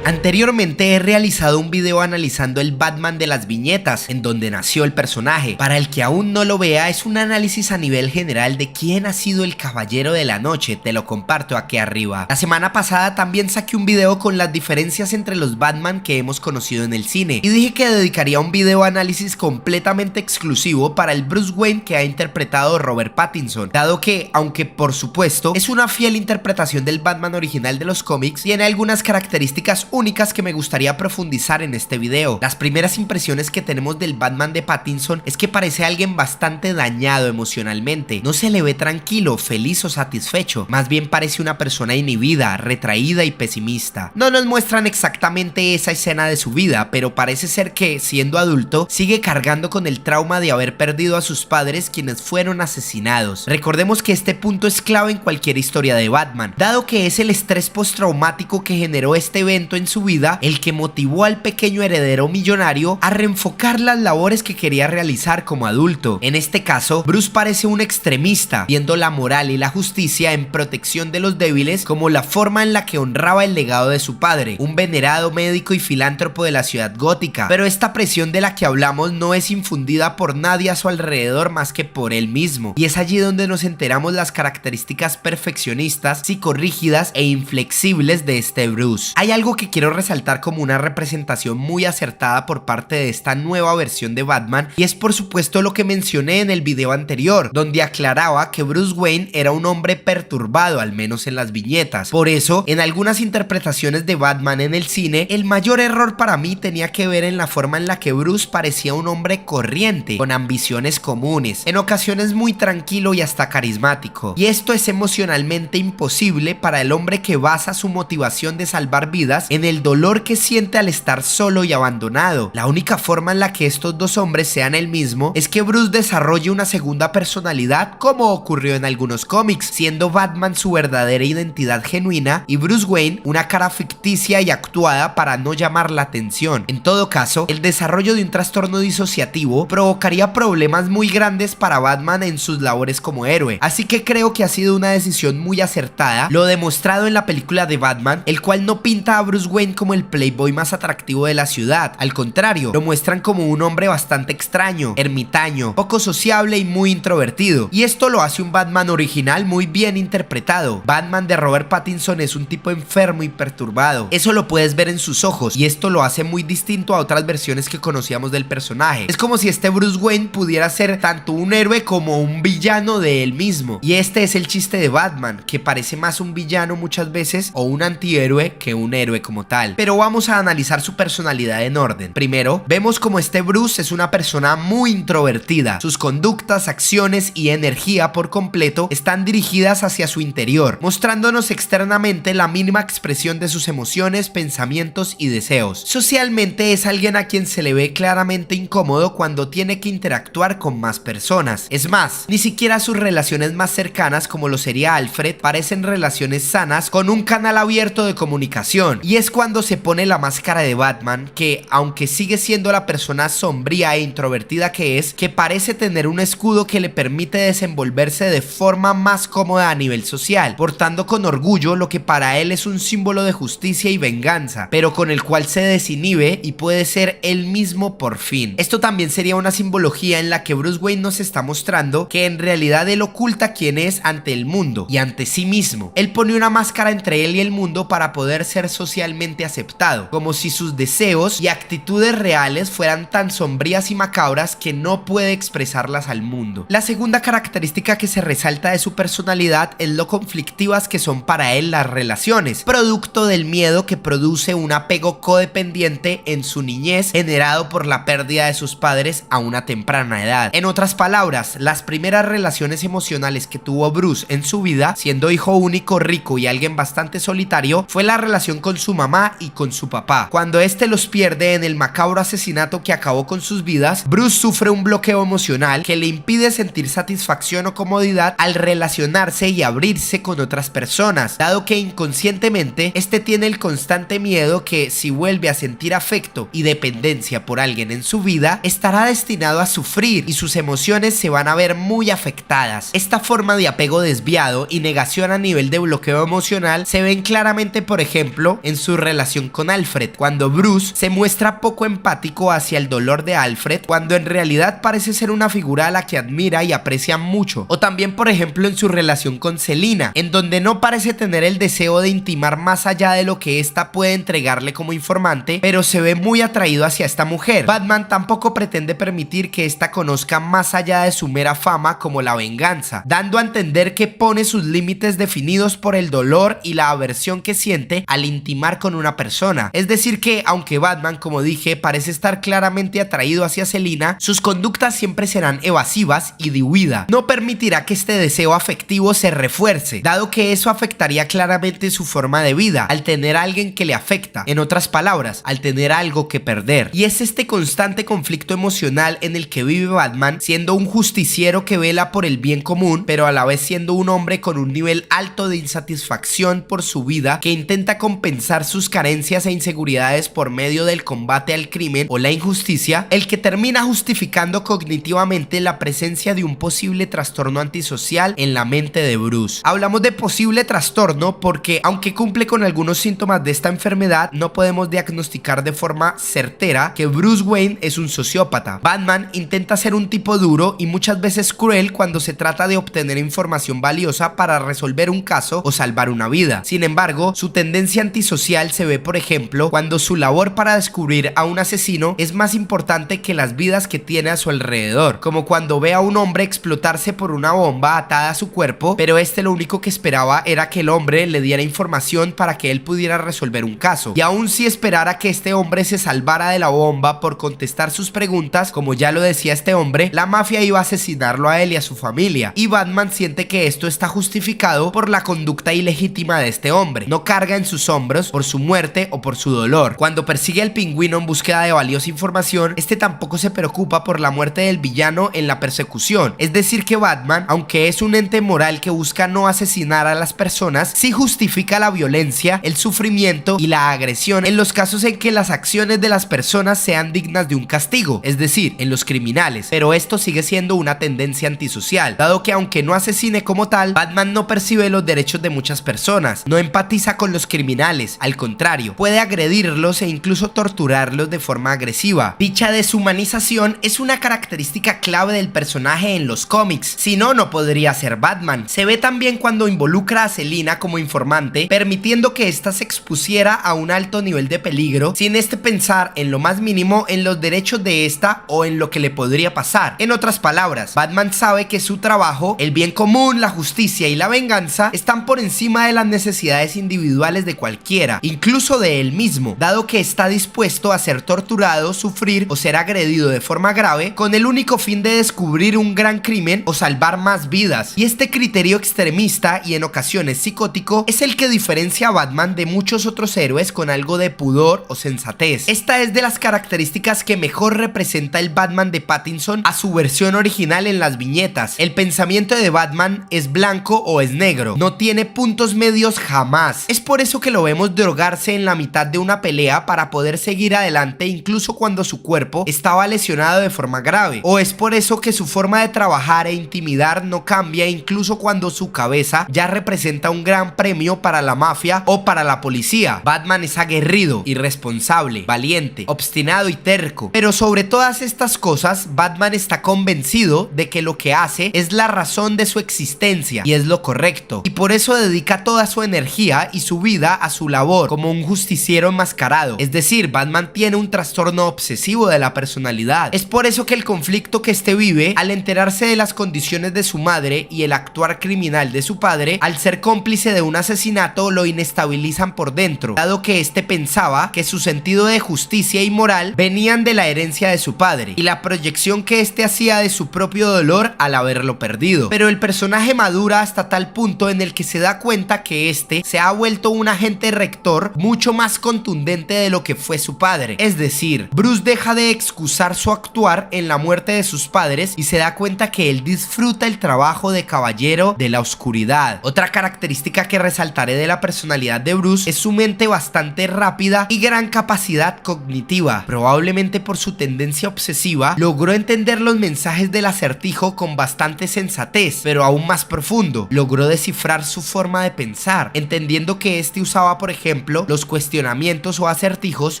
Anteriormente he realizado un video analizando el Batman de las viñetas, en donde nació el personaje. Para el que aún no lo vea, es un análisis a nivel general de quién ha sido el Caballero de la Noche, te lo comparto aquí arriba. La semana pasada también saqué un video con las diferencias entre los Batman que hemos conocido en el cine, y dije que dedicaría un video análisis completamente exclusivo para el Bruce Wayne que ha interpretado Robert Pattinson, dado que, aunque por supuesto es una fiel interpretación del Batman original de los cómics, tiene algunas características únicas que me gustaría profundizar en este video. Las primeras impresiones que tenemos del Batman de Pattinson es que parece alguien bastante dañado emocionalmente. No se le ve tranquilo, feliz o satisfecho, más bien parece una persona inhibida, retraída y pesimista. No nos muestran exactamente esa escena de su vida, pero parece ser que, siendo adulto, sigue cargando con el trauma de haber perdido a sus padres, quienes fueron asesinados. Recordemos que este punto es clave en cualquier historia de Batman, dado que es el estrés postraumático que generó este evento en su vida el que motivó al pequeño heredero millonario a reenfocar las labores que quería realizar como adulto. En este caso, Bruce parece un extremista, viendo la moral y la justicia en protección de los débiles como la forma en la que honraba el legado de su padre, un venerado médico y filántropo de la ciudad gótica. Pero esta presión de la que hablamos no es infundida por nadie a su alrededor más que por él mismo, y es allí donde nos enteramos las características perfeccionistas, psicorrígidas e inflexibles de este Bruce. Hay algo que quiero resaltar como una representación muy acertada por parte de esta nueva versión de Batman, y es por supuesto lo que mencioné en el video anterior, donde aclaraba que Bruce Wayne era un hombre perturbado, al menos en las viñetas. Por eso, en algunas interpretaciones de Batman en el cine, el mayor error para mí tenía que ver en la forma en la que Bruce parecía un hombre corriente, con ambiciones comunes, en ocasiones muy tranquilo y hasta carismático. Y esto es emocionalmente imposible para el hombre que basa su motivación de salvar vidas en el dolor que siente al estar solo y abandonado. La única forma en la que estos dos hombres sean el mismo es que Bruce desarrolle una segunda personalidad, como ocurrió en algunos cómics, siendo Batman su verdadera identidad genuina y Bruce Wayne una cara ficticia y actuada para no llamar la atención. En todo caso, el desarrollo de un trastorno disociativo provocaría problemas muy grandes para Batman en sus labores como héroe, así que creo que ha sido una decisión muy acertada, lo demostrado en la película de Batman, el cual no pinta a Bruce Wayne como el playboy más atractivo de la ciudad. Al contrario, lo muestran como un hombre bastante extraño, ermitaño, poco sociable y muy introvertido. Y esto lo hace un Batman original muy bien interpretado. Batman de Robert Pattinson es un tipo enfermo y perturbado. Eso lo puedes ver en sus ojos, y esto lo hace muy distinto a otras versiones que conocíamos del personaje. Es como si este Bruce Wayne pudiera ser tanto un héroe como un villano de él mismo. Y este es el chiste de Batman, que parece más un villano muchas veces o un antihéroe que un héroe como tal. Pero vamos a analizar su personalidad en orden. Primero, vemos como este Bruce es una persona muy introvertida. Sus conductas, acciones y energía por completo están dirigidas hacia su interior, mostrándonos externamente la mínima expresión de sus emociones, pensamientos y deseos. Socialmente es alguien a quien se le ve claramente incómodo cuando tiene que interactuar con más personas. Es más, ni siquiera sus relaciones más cercanas, como lo sería Alfred, parecen relaciones sanas con un canal abierto de comunicación. Y es cuando se pone la máscara de Batman que, aunque sigue siendo la persona sombría e introvertida que es, que parece tener un escudo que le permite desenvolverse de forma más cómoda a nivel social, portando con orgullo lo que para él es un símbolo de justicia y venganza, pero con el cual se desinhibe y puede ser él mismo por fin. Esto también sería una simbología en la que Bruce Wayne nos está mostrando que en realidad él oculta quién es ante el mundo y ante sí mismo. Él pone una máscara entre él y el mundo para poder ser socialmente socialmente aceptado, como si sus deseos y actitudes reales fueran tan sombrías y macabras que no puede expresarlas al mundo. La segunda característica que se resalta de su personalidad es lo conflictivas que son para él las relaciones, producto del miedo que produce un apego codependiente en su niñez generado por la pérdida de sus padres a una temprana edad. En otras palabras, las primeras relaciones emocionales que tuvo Bruce en su vida, siendo hijo único, rico y alguien bastante solitario, fue la relación con su mamá y con su papá. Cuando este los pierde en el macabro asesinato que acabó con sus vidas, Bruce sufre un bloqueo emocional que le impide sentir satisfacción o comodidad al relacionarse y abrirse con otras personas, dado que inconscientemente este tiene el constante miedo que si vuelve a sentir afecto y dependencia por alguien en su vida, estará destinado a sufrir y sus emociones se van a ver muy afectadas. Esta forma de apego desviado y negación a nivel de bloqueo emocional se ven claramente, por ejemplo, en su relación con Alfred, cuando Bruce se muestra poco empático hacia el dolor de Alfred, cuando en realidad parece ser una figura a la que admira y aprecia mucho. O también, por ejemplo, en su relación con Selina, en donde no parece tener el deseo de intimar más allá de lo que ésta puede entregarle como informante, pero se ve muy atraído hacia esta mujer. Batman tampoco pretende permitir que ésta conozca más allá de su mera fama como la venganza, dando a entender que pone sus límites definidos por el dolor y la aversión que siente al intimar con una persona. Es decir que, aunque Batman, como dije, parece estar claramente atraído hacia Selina, sus conductas siempre serán evasivas y de huida. No permitirá que este deseo afectivo se refuerce, dado que eso afectaría claramente su forma de vida, al tener a alguien que le afecta, en otras palabras, al tener algo que perder. Y es este constante conflicto emocional en el que vive Batman, siendo un justiciero que vela por el bien común, pero a la vez siendo un hombre con un nivel alto de insatisfacción por su vida, que intenta compensar sus carencias e inseguridades por medio del combate al crimen o la injusticia, el que termina justificando cognitivamente la presencia de un posible trastorno antisocial en la mente de Bruce. Hablamos de posible trastorno porque, aunque cumple con algunos síntomas de esta enfermedad, no podemos diagnosticar de forma certera que Bruce Wayne es un sociópata. Batman intenta ser un tipo duro y muchas veces cruel cuando se trata de obtener información valiosa para resolver un caso o salvar una vida. Sin embargo, su tendencia antisocial se ve, por ejemplo, cuando su labor para descubrir a un asesino es más importante que las vidas que tiene a su alrededor, como cuando ve a un hombre explotarse por una bomba atada a su cuerpo, pero este lo único que esperaba era que el hombre le diera información para que él pudiera resolver un caso, y aun si esperara que este hombre se salvara de la bomba por contestar sus preguntas, como ya lo decía este hombre, la mafia iba a asesinarlo a él y a su familia, y Batman siente que esto está justificado por la conducta ilegítima de este hombre. No carga en sus hombros por su muerte o por su dolor. Cuando persigue al Pingüino en búsqueda de valiosa información, este tampoco se preocupa por la muerte del villano en la persecución. Es decir que Batman, aunque es un ente moral que busca no asesinar a las personas, sí justifica la violencia, el sufrimiento y la agresión en los casos en que las acciones de las personas sean dignas de un castigo, es decir, en los criminales. Pero esto sigue siendo una tendencia antisocial, dado que aunque no asesine como tal, Batman no percibe los derechos de muchas personas, no empatiza con los criminales, al contrario, puede agredirlos e incluso torturarlos de forma agresiva. Dicha deshumanización es una característica clave del personaje en los cómics, si no, no podría ser Batman. Se ve también cuando involucra a Selina como informante, permitiendo que ésta se expusiera a un alto nivel de peligro, sin pensar en lo más mínimo en los derechos de esta o en lo que le podría pasar. En otras palabras, Batman sabe que su trabajo, el bien común, la justicia y la venganza están por encima de las necesidades individuales de cualquiera, incluso de él mismo, dado que está dispuesto a ser torturado, sufrir o ser agredido de forma grave con el único fin de descubrir un gran crimen o salvar más vidas. Y este criterio extremista y en ocasiones psicótico es el que diferencia a Batman de muchos otros héroes con algo de pudor o sensatez. Esta es de las características que mejor representa el Batman de Pattinson a su versión original en las viñetas. El pensamiento de Batman es blanco o es negro, no tiene puntos medios jamás. Es por eso que lo vemos drogarse en la mitad de una pelea para poder seguir adelante incluso cuando su cuerpo estaba lesionado de forma grave, o es por eso que su forma de trabajar e intimidar no cambia incluso cuando su cabeza ya representa un gran premio para la mafia o para la policía. Batman es aguerrido, irresponsable, valiente, obstinado y terco, pero sobre todas estas cosas, Batman está convencido de que lo que hace es la razón de su existencia y es lo correcto, y por eso dedica toda su energía y su vida a su labor Joker, como un justiciero enmascarado. Es decir, Batman tiene un trastorno obsesivo de la personalidad. Es por eso que el conflicto que este vive, al enterarse de las condiciones de su madre y el actuar criminal de su padre, al ser cómplice de un asesinato, lo inestabilizan por dentro, dado que este pensaba que su sentido de justicia y moral venían de la herencia de su padre y la proyección que este hacía de su propio dolor al haberlo perdido. Pero el personaje madura hasta tal punto en el que se da cuenta que este se ha vuelto un agente rector mucho más contundente de lo que fue su padre. Es decir, Bruce deja de excusar su actuar en la muerte de sus padres y se da cuenta que él disfruta el trabajo de caballero de la oscuridad. Otra característica que resaltaré de la personalidad de Bruce es su mente bastante rápida y gran capacidad cognitiva. Probablemente por su tendencia obsesiva, logró entender los mensajes del acertijo con bastante sensatez, pero aún más profundo. Logró descifrar su forma de pensar, entendiendo que este usaba, por ejemplo, los cuestionamientos o acertijos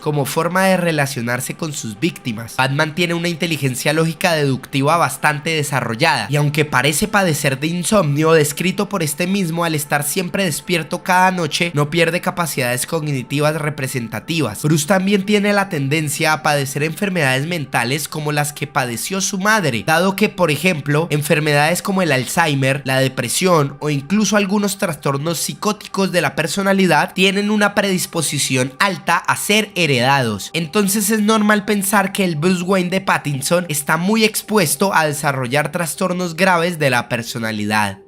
como forma de relacionarse con sus víctimas. Batman tiene una inteligencia lógica deductiva bastante desarrollada, y aunque parece padecer de insomnio, descrito por este mismo al estar siempre despierto cada noche, no pierde capacidades cognitivas representativas. Bruce también tiene la tendencia a padecer enfermedades mentales como las que padeció su madre, dado que, por ejemplo, enfermedades como el Alzheimer, la depresión o incluso algunos trastornos psicóticos de la personalidad tienen una predisposición alta a ser heredados. Entonces es normal pensar que el Bruce Wayne de Pattinson está muy expuesto a desarrollar trastornos graves de la personalidad.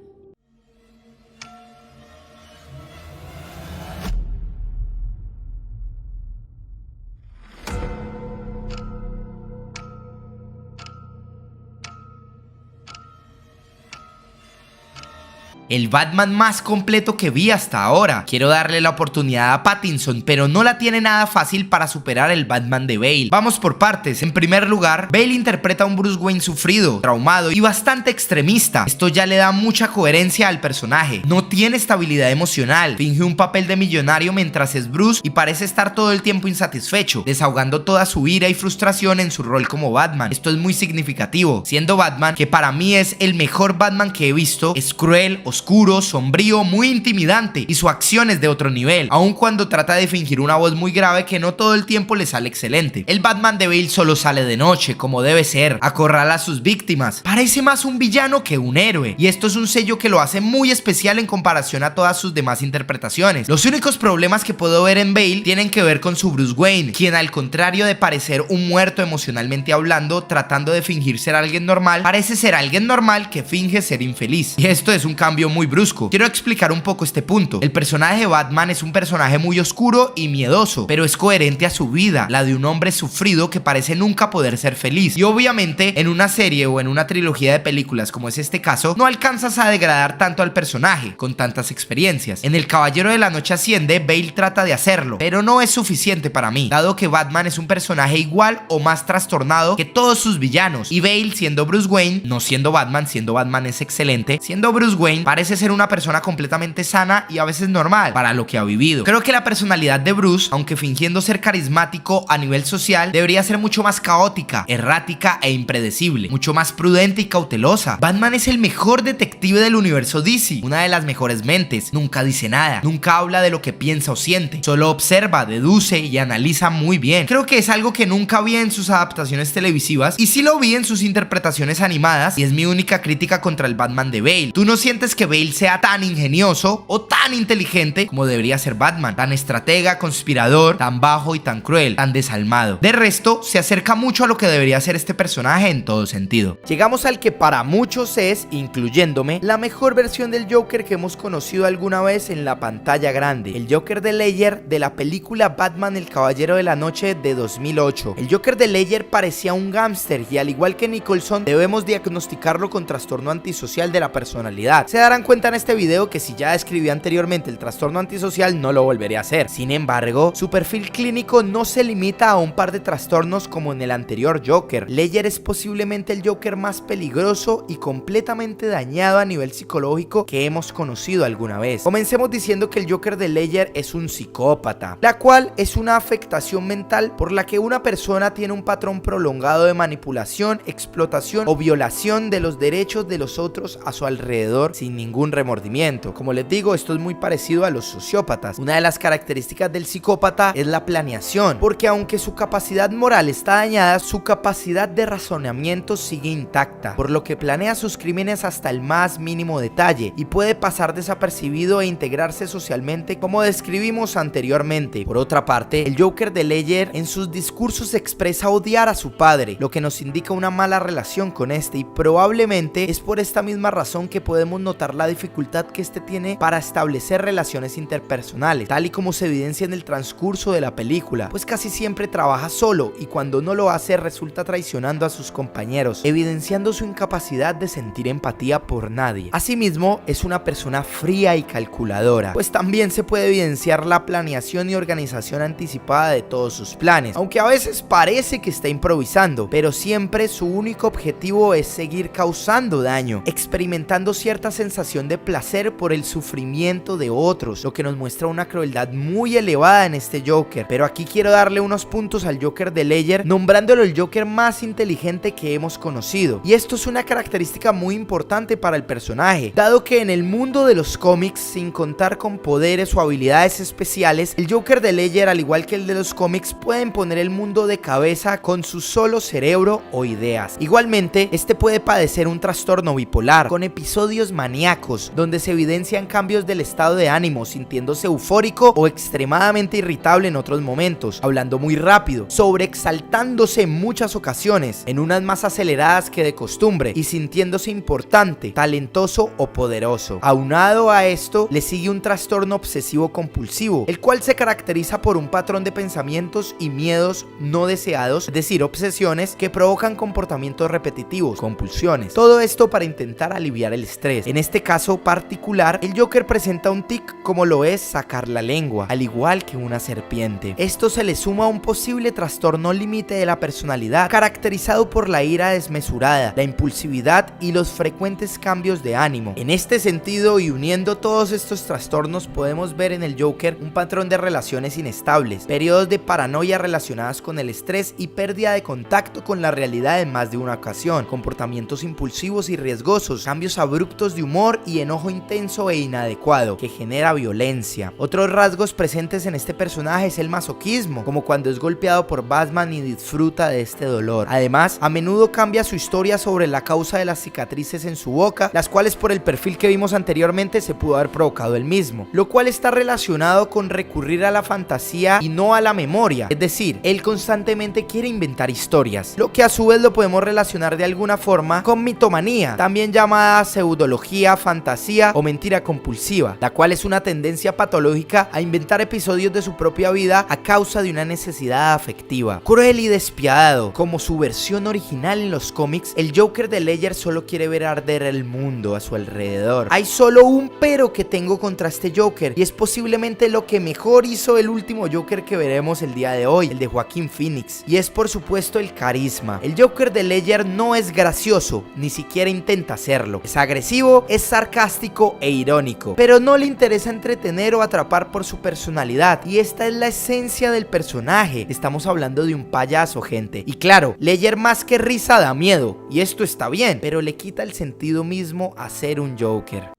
El Batman más completo que vi hasta ahora. Quiero darle la oportunidad a Pattinson, pero no la tiene nada fácil para superar el Batman de Bale. Vamos por partes. En primer lugar, Bale interpreta a un Bruce Wayne sufrido, traumado y bastante extremista. Esto ya le da mucha coherencia al personaje. No tiene estabilidad emocional, finge un papel de millonario mientras es Bruce y parece estar todo el tiempo insatisfecho, desahogando toda su ira y frustración en su rol como Batman. Esto es muy significativo, siendo Batman, que para mí es el mejor Batman que he visto, es cruel, oscuro, sombrío, muy intimidante y su acción es de otro nivel, aun cuando trata de fingir una voz muy grave que no todo el tiempo le sale excelente. El Batman de Bale solo sale de noche, como debe ser, acorrala a sus víctimas, parece más un villano que un héroe, y esto es un sello que lo hace muy especial en comparación a todas sus demás interpretaciones. Los únicos problemas que puedo ver en Bale tienen que ver con su Bruce Wayne, quien al contrario de parecer un muerto emocionalmente hablando, tratando de fingir ser alguien normal, parece ser alguien normal que finge ser infeliz, y esto es un cambio muy brusco. Quiero explicar un poco este punto. El personaje de Batman es un personaje muy oscuro y miedoso, pero es coherente a su vida, la de un hombre sufrido que parece nunca poder ser feliz. Y obviamente en una serie o en una trilogía de películas como es este caso, no alcanzas a degradar tanto al personaje con tantas experiencias. En El Caballero de la Noche Asciende, Bale trata de hacerlo, pero no es suficiente para mí, dado que Batman es un personaje igual o más trastornado que todos sus villanos, y Bale, siendo Bruce Wayne, no siendo Batman es excelente, siendo Bruce Wayne parece ser una persona completamente sana y a veces normal para lo que ha vivido. Creo que la personalidad de Bruce, aunque fingiendo ser carismático a nivel social, debería ser mucho más caótica, errática e impredecible, mucho más prudente y cautelosa. Batman es el mejor detective del universo DC, una de las mejores mentes, nunca dice nada, nunca habla de lo que piensa o siente, solo observa, deduce y analiza muy bien. Creo que es algo que nunca vi en sus adaptaciones televisivas y sí lo vi en sus interpretaciones animadas, y es mi única crítica contra el Batman de Bale. ¿Tú no sientes que Bale sea tan ingenioso o tan inteligente como debería ser Batman? Tan estratega, conspirador, tan bajo y tan cruel, tan desalmado. De resto, se acerca mucho a lo que debería ser este personaje en todo sentido. Llegamos al que para muchos es, incluyéndome, la mejor versión del Joker que hemos conocido alguna vez en la pantalla grande. El Joker de Ledger de la película Batman el Caballero de la Noche de 2008. El Joker de Ledger parecía un gángster y al igual que Nicholson debemos diagnosticarlo con trastorno antisocial de la personalidad. Se darán cuenta en este video que si ya describí anteriormente el trastorno antisocial no lo volveré a hacer. Sin embargo, su perfil clínico no se limita a un par de trastornos como en el anterior Joker. Ledger es posiblemente el Joker más peligroso y completamente dañado a nivel psicológico que hemos conocido alguna vez. Comencemos diciendo que el Joker de Ledger es un psicópata, la cual es una afectación mental por la que una persona tiene un patrón prolongado de manipulación, explotación o violación de los derechos de los otros a su alrededor sin ningún remordimiento. Como les digo, esto es muy parecido a los sociópatas. Una de las características del psicópata es la planeación, porque aunque su capacidad moral está dañada, su capacidad de razonamiento sigue intacta, por lo que planea sus crímenes hasta el más mínimo detalle y puede pasar desapercibido e integrarse socialmente como describimos anteriormente. Por otra parte, el Joker de Ledger en sus discursos expresa odiar a su padre, lo que nos indica una mala relación con este, y probablemente es por esta misma razón que podemos notar la dificultad que este tiene para establecer relaciones interpersonales, tal y como se evidencia en el transcurso de la película, pues casi siempre trabaja solo y cuando no lo hace resulta traicionando a sus compañeros, evidenciando su incapacidad de sentir empatía por nadie. Asimismo, es una persona fría y calculadora, pues también se puede evidenciar la planeación y organización anticipada de todos sus planes, aunque a veces parece que está improvisando, pero siempre su único objetivo es seguir causando daño, experimentando cierta sensación de placer por el sufrimiento de otros, lo que nos muestra una crueldad muy elevada en este Joker. Pero aquí quiero darle unos puntos al Joker de Ledger, nombrándolo el Joker más inteligente que hemos conocido, y esto es una característica muy importante para el personaje, dado que en el mundo de los cómics, sin contar con poderes o habilidades especiales, el Joker de Ledger, al igual que el de los cómics, pueden poner el mundo de cabeza con su solo cerebro o ideas. Igualmente, este puede padecer un trastorno bipolar, con episodios maníacos, donde se evidencian cambios del estado de ánimo, sintiéndose eufórico o extremadamente irritable en otros momentos, hablando muy rápido, sobreexaltándose en muchas ocasiones, en unas más aceleradas que de costumbre, y sintiéndose importante, talentoso o poderoso. Aunado a esto, le sigue un trastorno obsesivo compulsivo, el cual se caracteriza por un patrón de pensamientos y miedos no deseados, es decir, obsesiones que provocan comportamientos repetitivos, compulsiones. Todo esto para intentar aliviar el estrés. En este caso particular, el Joker presenta un tic como lo es sacar la lengua, al igual que una serpiente. Esto se le suma a un posible trastorno límite de la personalidad, caracterizado por la ira desmesurada, la impulsividad y los frecuentes cambios de ánimo. En este sentido, y uniendo todos estos trastornos, podemos ver en el Joker un patrón de relaciones inestables, periodos de paranoia relacionadas con el estrés y pérdida de contacto con la realidad en más de una ocasión, comportamientos impulsivos y riesgosos, cambios abruptos de humor y enojo intenso e inadecuado que genera violencia. Otros rasgos presentes en este personaje es el masoquismo, como cuando es golpeado por Batman y disfruta de este dolor. Además, a menudo cambia su historia sobre la causa de las cicatrices en su boca, las cuales por el perfil que vimos anteriormente se pudo haber provocado él mismo, lo cual está relacionado con recurrir a la fantasía y no a la memoria, es decir, él constantemente quiere inventar historias, lo que a su vez lo podemos relacionar de alguna forma con mitomanía, también llamada pseudología, fantasía o mentira compulsiva, la cual es una tendencia patológica a inventar episodios de su propia vida a causa de una necesidad afectiva. Cruel y despiadado, como su versión original en los cómics, el Joker de Ledger solo quiere ver arder el mundo a su alrededor. Hay solo un pero que tengo contra este Joker, y es posiblemente lo que mejor hizo el último Joker que veremos el día de hoy, el de Joaquín Phoenix, y es por supuesto el carisma. El Joker de Ledger no es gracioso, ni siquiera intenta hacerlo. Es agresivo, es sarcástico e irónico, pero no le interesa entretener o atrapar por su personalidad, y esta es la esencia del personaje. Estamos hablando de un payaso, gente, y claro, Ledger más que risa da miedo, y esto está bien, pero le quita el sentido mismo a ser un Joker.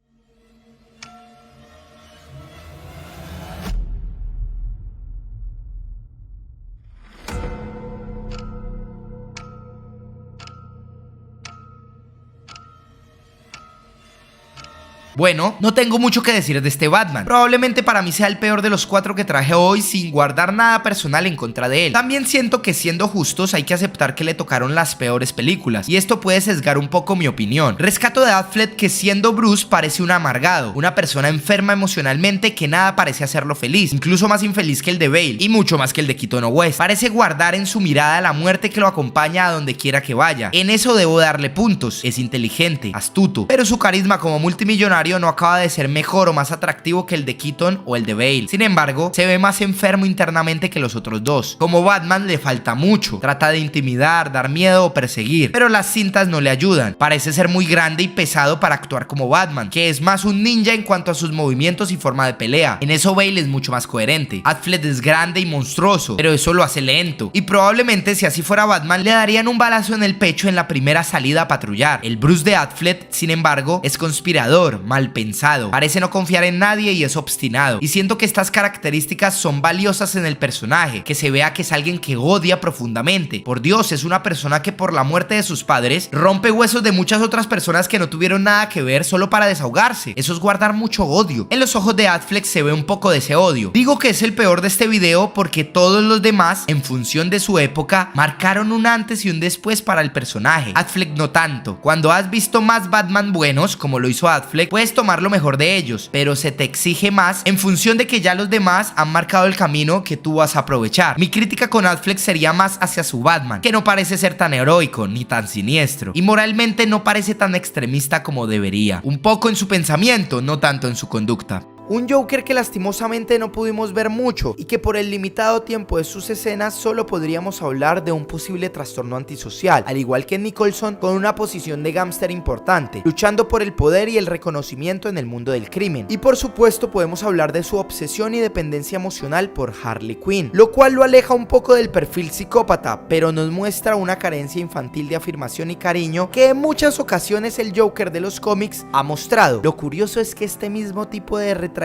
Bueno, no tengo mucho que decir de este Batman. Probablemente para mí sea el peor de los 4 que traje hoy, sin guardar nada personal en contra de él. También siento que, siendo justos, hay que aceptar que le tocaron las peores películas, y esto puede sesgar un poco mi opinión. Rescato de Affleck que, siendo Bruce, parece un amargado, una persona enferma emocionalmente que nada parece hacerlo feliz, incluso más infeliz que el de Bale y mucho más que el de Keaton West. Parece guardar en su mirada la muerte que lo acompaña a donde quiera que vaya. En eso debo darle puntos. Es inteligente, astuto, pero su carisma como multimillonario no acaba de ser mejor o más atractivo que el de Keaton o el de Bale. Sin embargo, se ve más enfermo internamente que los otros dos. Como Batman le falta mucho. Trata de intimidar, dar miedo o perseguir, pero las cintas no le ayudan. Parece ser muy grande y pesado para actuar como Batman, que es más un ninja en cuanto a sus movimientos y forma de pelea. En eso Bale es mucho más coherente. Affleck es grande y monstruoso, pero eso lo hace lento, y probablemente si así fuera Batman le darían un balazo en el pecho en la primera salida a patrullar. El Bruce de Affleck, sin embargo, es conspirador, mal pensado, parece no confiar en nadie y es obstinado. Y siento que estas características son valiosas en el personaje, que se vea que es alguien que odia profundamente. Por Dios, es una persona que por la muerte de sus padres rompe huesos de muchas otras personas que no tuvieron nada que ver solo para desahogarse. Eso es guardar mucho odio. En los ojos de Affleck se ve un poco de ese odio. Digo que es el peor de este video porque todos los demás, en función de su época, marcaron un antes y un después para el personaje. Affleck no tanto. Cuando has visto más Batman buenos, como lo hizo Affleck, puedes tomar lo mejor de ellos, pero se te exige más en función de que ya los demás han marcado el camino que tú vas a aprovechar. Mi crítica con Affleck sería más hacia su Batman, que no parece ser tan heroico ni tan siniestro, y moralmente no parece tan extremista como debería. Un poco en su pensamiento, no tanto en su conducta. Un Joker que lastimosamente no pudimos ver mucho y que por el limitado tiempo de sus escenas solo podríamos hablar de un posible trastorno antisocial, al igual que Nicholson, con una posición de gángster importante, luchando por el poder y el reconocimiento en el mundo del crimen. Y por supuesto podemos hablar de su obsesión y dependencia emocional por Harley Quinn, lo cual lo aleja un poco del perfil psicópata, pero nos muestra una carencia infantil de afirmación y cariño que en muchas ocasiones el Joker de los cómics ha mostrado. Lo curioso es que este mismo tipo de retraimiento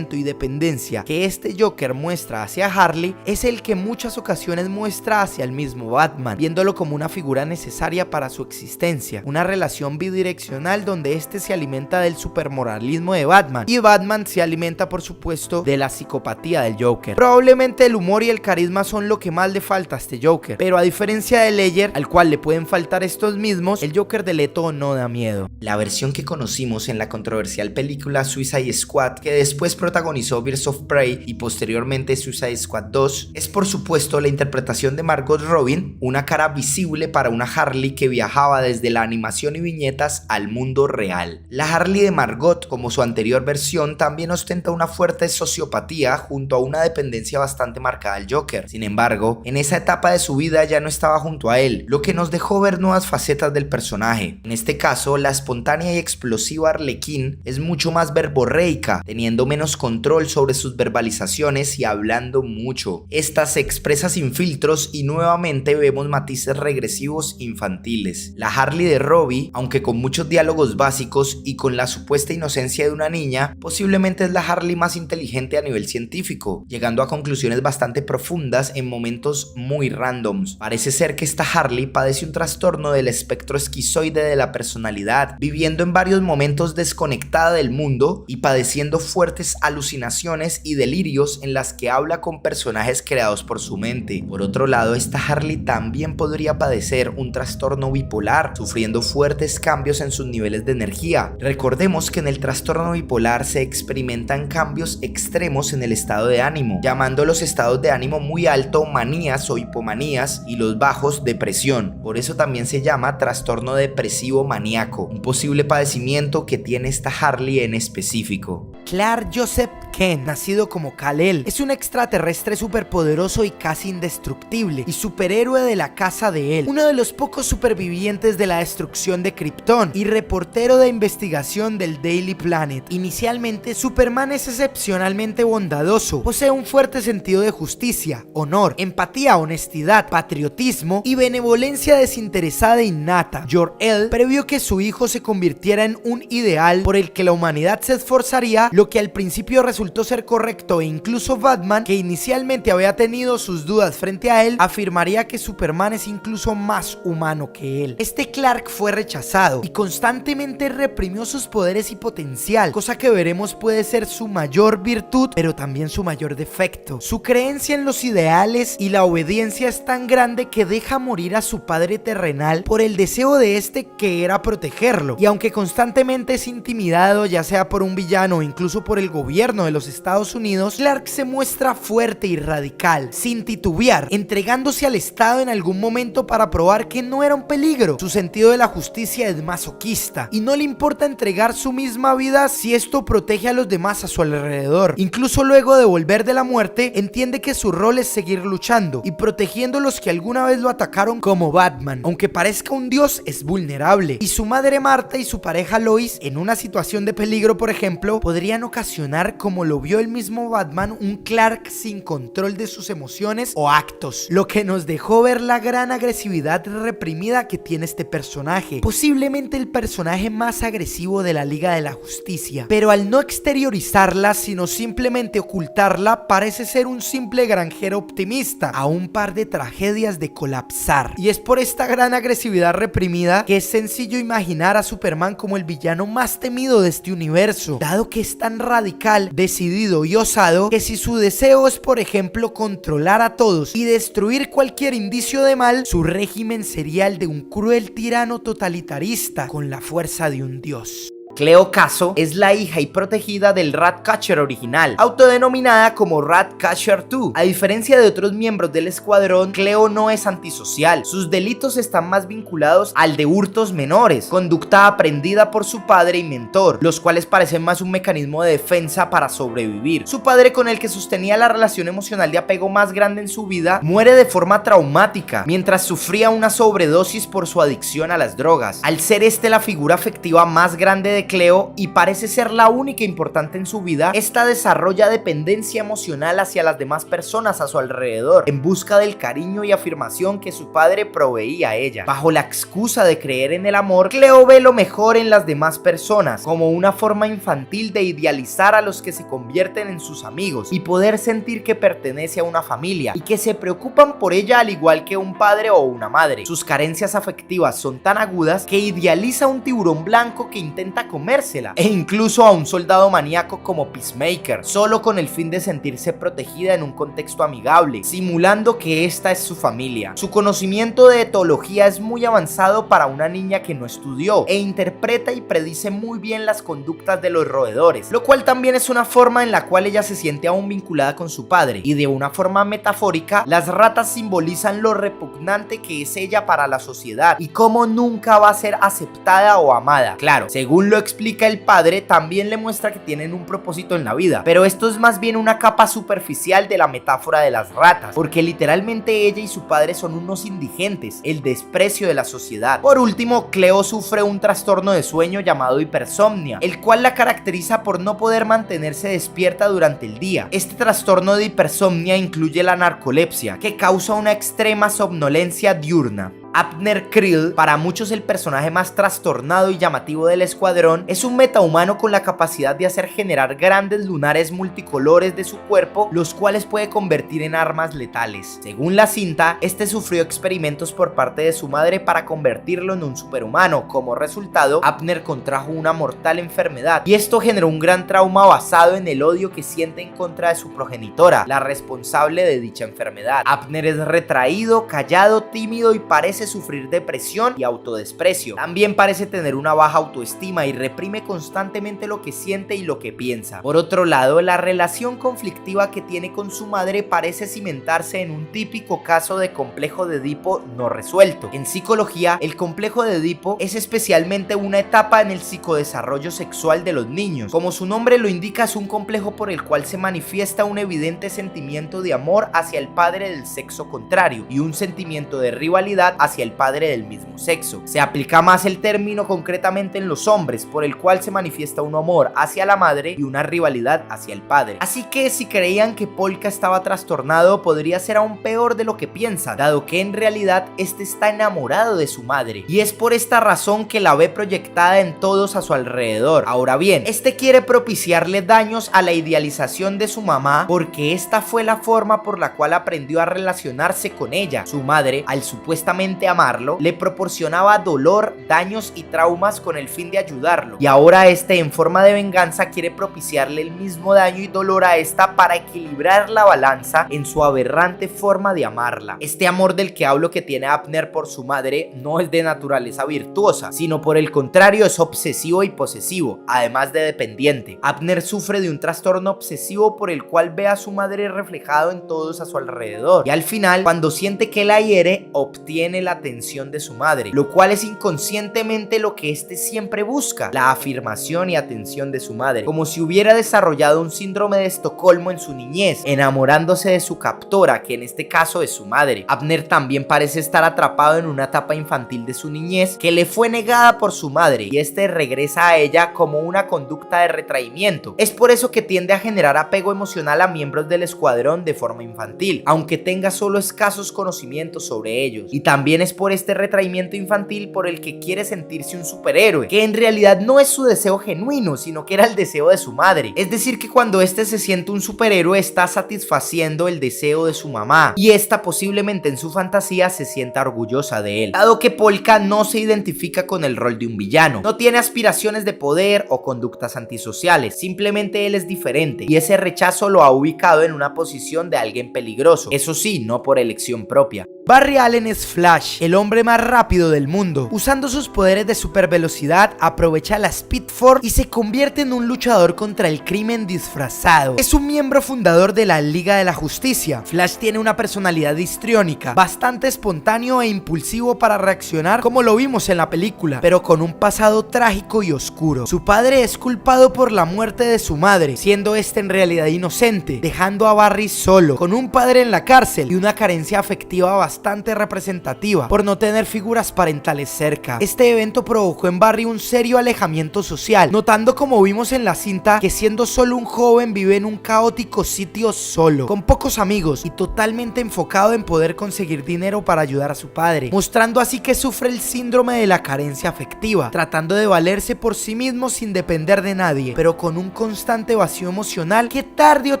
y dependencia que este Joker muestra hacia Harley es el que en muchas ocasiones muestra hacia el mismo Batman, viéndolo como una figura necesaria para su existencia, una relación bidireccional donde este se alimenta del supermoralismo de Batman y Batman se alimenta por supuesto de la psicopatía del Joker. Probablemente el humor y el carisma son lo que más le falta a este Joker, pero a diferencia de Ledger, al cual le pueden faltar estos mismos, el Joker de Leto no da miedo. La versión que conocimos en la controversial película Suicide Squad, que después protagonizó Birds of Prey y posteriormente Suicide Squad 2, es por supuesto la interpretación de Margot Robbie, una cara visible para una Harley que viajaba desde la animación y viñetas al mundo real. La Harley de Margot, como su anterior versión, también ostenta una fuerte sociopatía junto a una dependencia bastante marcada al Joker. Sin embargo, en esa etapa de su vida ya no estaba junto a él, lo que nos dejó ver nuevas facetas del personaje. En este caso, la espontánea y explosiva Arlequín es mucho más verborreica, teniendo menos control sobre sus verbalizaciones y hablando mucho. Esta se expresa sin filtros y nuevamente vemos matices regresivos infantiles. La Harley de Robbie, aunque con muchos diálogos básicos y con la supuesta inocencia de una niña, posiblemente es la Harley más inteligente a nivel científico, llegando a conclusiones bastante profundas en momentos muy randoms. Parece ser que esta Harley padece un trastorno del espectro esquizoide de la personalidad, viviendo en varios momentos desconectada del mundo y padeciendo fuertes alucinaciones y delirios en las que habla con personajes creados por su mente. Por otro lado, esta Harley también podría padecer un trastorno bipolar, sufriendo fuertes cambios en sus niveles de energía. Recordemos que en el trastorno bipolar se experimentan cambios extremos en el estado de ánimo, llamando los estados de ánimo muy alto manías o hipomanías y los bajos depresión. Por eso también se llama trastorno depresivo maníaco, un posible padecimiento que tiene esta Harley en específico. Clark Joseph Kent, nacido como Kal-El, es un extraterrestre superpoderoso y casi indestructible y superhéroe de la casa de él, uno de los pocos supervivientes de la destrucción de Krypton y reportero de investigación del Daily Planet. Inicialmente, Superman es excepcionalmente bondadoso, posee un fuerte sentido de justicia, honor, empatía, honestidad, patriotismo y benevolencia desinteresada e innata. Jor-El previó que su hijo se convirtiera en un ideal por el que la humanidad se esforzaría, lo que al principio resultó ser correcto, e incluso Batman, que inicialmente había tenido sus dudas frente a él, afirmaría que Superman es incluso más humano que él. Este Clark fue rechazado y constantemente reprimió sus poderes y potencial, cosa que veremos puede ser su mayor virtud, pero también su mayor defecto. Su creencia en los ideales y la obediencia es tan grande que deja morir a su padre terrenal por el deseo de este, que era protegerlo, y aunque constantemente es intimidado, ya sea por un villano o incluso por el gobierno de los Estados Unidos, Clark se muestra fuerte y radical, sin titubear, entregándose al Estado en algún momento para probar que no era un peligro. Su sentido de la justicia es masoquista y no le importa entregar su misma vida si esto protege a los demás a su alrededor. Incluso luego de volver de la muerte, entiende que su rol es seguir luchando y protegiendo a los que alguna vez lo atacaron como Batman. Aunque parezca un dios, es vulnerable, y su madre Marta y su pareja Lois, en una situación de peligro por ejemplo, podrían ocasionar ocasionar, como lo vio el mismo Batman, un Clark sin control de sus emociones o actos, lo que nos dejó ver la gran agresividad reprimida que tiene este personaje, posiblemente el personaje más agresivo de la Liga de la Justicia, pero al no exteriorizarla sino simplemente ocultarla, parece ser un simple granjero optimista a un par de tragedias de colapsar. Y es por esta gran agresividad reprimida que es sencillo imaginar a Superman como el villano más temido de este universo, dado que es tan radical, decidido y osado que si su deseo es, por ejemplo, controlar a todos y destruir cualquier indicio de mal, su régimen sería el de un cruel tirano totalitarista con la fuerza de un dios. Cleo Caso es la hija y protegida del Ratcatcher original, autodenominada como Ratcatcher 2. A diferencia de otros miembros del escuadrón, Cleo no es antisocial. Sus delitos están más vinculados al de hurtos menores, conducta aprendida por su padre y mentor, los cuales parecen más un mecanismo de defensa para sobrevivir. Su padre, con el que sostenía la relación emocional de apego más grande en su vida, muere de forma traumática, mientras sufría una sobredosis por su adicción a las drogas. Al ser este la figura afectiva más grande de Cleo y parece ser la única importante en su vida, esta desarrolla dependencia emocional hacia las demás personas a su alrededor, en busca del cariño y afirmación que su padre proveía a ella. Bajo la excusa de creer en el amor, Cleo ve lo mejor en las demás personas, como una forma infantil de idealizar a los que se convierten en sus amigos y poder sentir que pertenece a una familia y que se preocupan por ella al igual que un padre o una madre. Sus carencias afectivas son tan agudas que idealiza a un tiburón blanco que intenta comérsela, e incluso a un soldado maníaco como Peacemaker, solo con el fin de sentirse protegida en un contexto amigable, simulando que esta es su familia. Su conocimiento de etología es muy avanzado para una niña que no estudió, e interpreta y predice muy bien las conductas de los roedores, lo cual también es una forma en la cual ella se siente aún vinculada con su padre, y de una forma metafórica, las ratas simbolizan lo repugnante que es ella para la sociedad, y cómo nunca va a ser aceptada o amada. Claro, según lo explica el padre, también le muestra que tienen un propósito en la vida, pero esto es más bien una capa superficial de la metáfora de las ratas, porque literalmente ella y su padre son unos indigentes, el desprecio de la sociedad. Por último, Cleo sufre un trastorno de sueño llamado hipersomnia, el cual la caracteriza por no poder mantenerse despierta durante el día. Este trastorno de hipersomnia incluye la narcolepsia, que causa una extrema somnolencia diurna. Abner Krill, para muchos el personaje más trastornado y llamativo del escuadrón, es un metahumano con la capacidad de hacer generar grandes lunares multicolores de su cuerpo, los cuales puede convertir en armas letales. Según la cinta, este sufrió experimentos por parte de su madre para convertirlo en un superhumano. Como resultado, Abner contrajo una mortal enfermedad, y esto generó un gran trauma basado en el odio que siente en contra de su progenitora, la responsable de dicha enfermedad. Abner es retraído, callado, tímido y parece sufrir depresión y autodesprecio. También parece tener una baja autoestima y reprime constantemente lo que siente y lo que piensa. Por otro lado, la relación conflictiva que tiene con su madre parece cimentarse en un típico caso de complejo de Edipo no resuelto. En psicología, el complejo de Edipo es especialmente una etapa en el psicodesarrollo sexual de los niños. Como su nombre lo indica, es un complejo por el cual se manifiesta un evidente sentimiento de amor hacia el padre del sexo contrario y un sentimiento de rivalidad hacia el padre del mismo sexo. Se aplica más el término concretamente en los hombres, por el cual se manifiesta un amor hacia la madre y una rivalidad hacia el padre. Así que si creían que Polka estaba trastornado, podría ser aún peor de lo que piensan, dado que en realidad este está enamorado de su madre, y es por esta razón que la ve proyectada en todos a su alrededor. Ahora bien, este quiere propiciarle daños a la idealización de su mamá, porque esta fue la forma por la cual aprendió a relacionarse con ella. Su madre, al supuestamente amarlo, le proporcionaba dolor, daños y traumas con el fin de ayudarlo, y ahora este, en forma de venganza, quiere propiciarle el mismo daño y dolor a esta para equilibrar la balanza en su aberrante forma de amarla. Este amor del que hablo que tiene Abner por su madre no es de naturaleza virtuosa, sino por el contrario es obsesivo y posesivo, además de dependiente. Abner sufre de un trastorno obsesivo por el cual ve a su madre reflejado en todos a su alrededor, y al final, cuando siente que la hiere, obtiene la atención de su madre, lo cual es inconscientemente lo que este siempre busca, la afirmación y atención de su madre, como si hubiera desarrollado un síndrome de Estocolmo en su niñez, enamorándose de su captora, que en este caso es su madre. Abner también parece estar atrapado en una etapa infantil de su niñez que le fue negada por su madre, y este regresa a ella como una conducta de retraimiento. Es por eso que tiende a generar apego emocional a miembros del escuadrón de forma infantil, aunque tenga solo escasos conocimientos sobre ellos. Y también es por este retraimiento infantil por el que quiere sentirse un superhéroe, que en realidad no es su deseo genuino, sino que era el deseo de su madre. Es decir, que cuando este se siente un superhéroe está satisfaciendo el deseo de su mamá, y esta posiblemente en su fantasía se sienta orgullosa de él, dado que Polka no se identifica con el rol de un villano, no tiene aspiraciones de poder o conductas antisociales, simplemente él es diferente, y ese rechazo lo ha ubicado en una posición de alguien peligroso, eso sí, no por elección propia. Barry Allen es Flash, el hombre más rápido del mundo. Usando sus poderes de supervelocidad, aprovecha la Speed Force y se convierte en un luchador contra el crimen disfrazado. Es un miembro fundador de la Liga de la Justicia. Flash tiene una personalidad histriónica, bastante espontáneo e impulsivo para reaccionar como lo vimos en la película, pero con un pasado trágico y oscuro. Su padre es culpado por la muerte de su madre, siendo este en realidad inocente, dejando a Barry solo, con un padre en la cárcel y una carencia afectiva bastante representativa por no tener figuras parentales cerca. Este evento provocó en Barry un serio alejamiento social, notando, como vimos en la cinta, que siendo solo un joven vive en un caótico sitio solo, con pocos amigos y totalmente enfocado en poder conseguir dinero para ayudar a su padre, mostrando así que sufre el síndrome de la carencia afectiva, tratando de valerse por sí mismo sin depender de nadie, pero con un constante vacío emocional que tarde o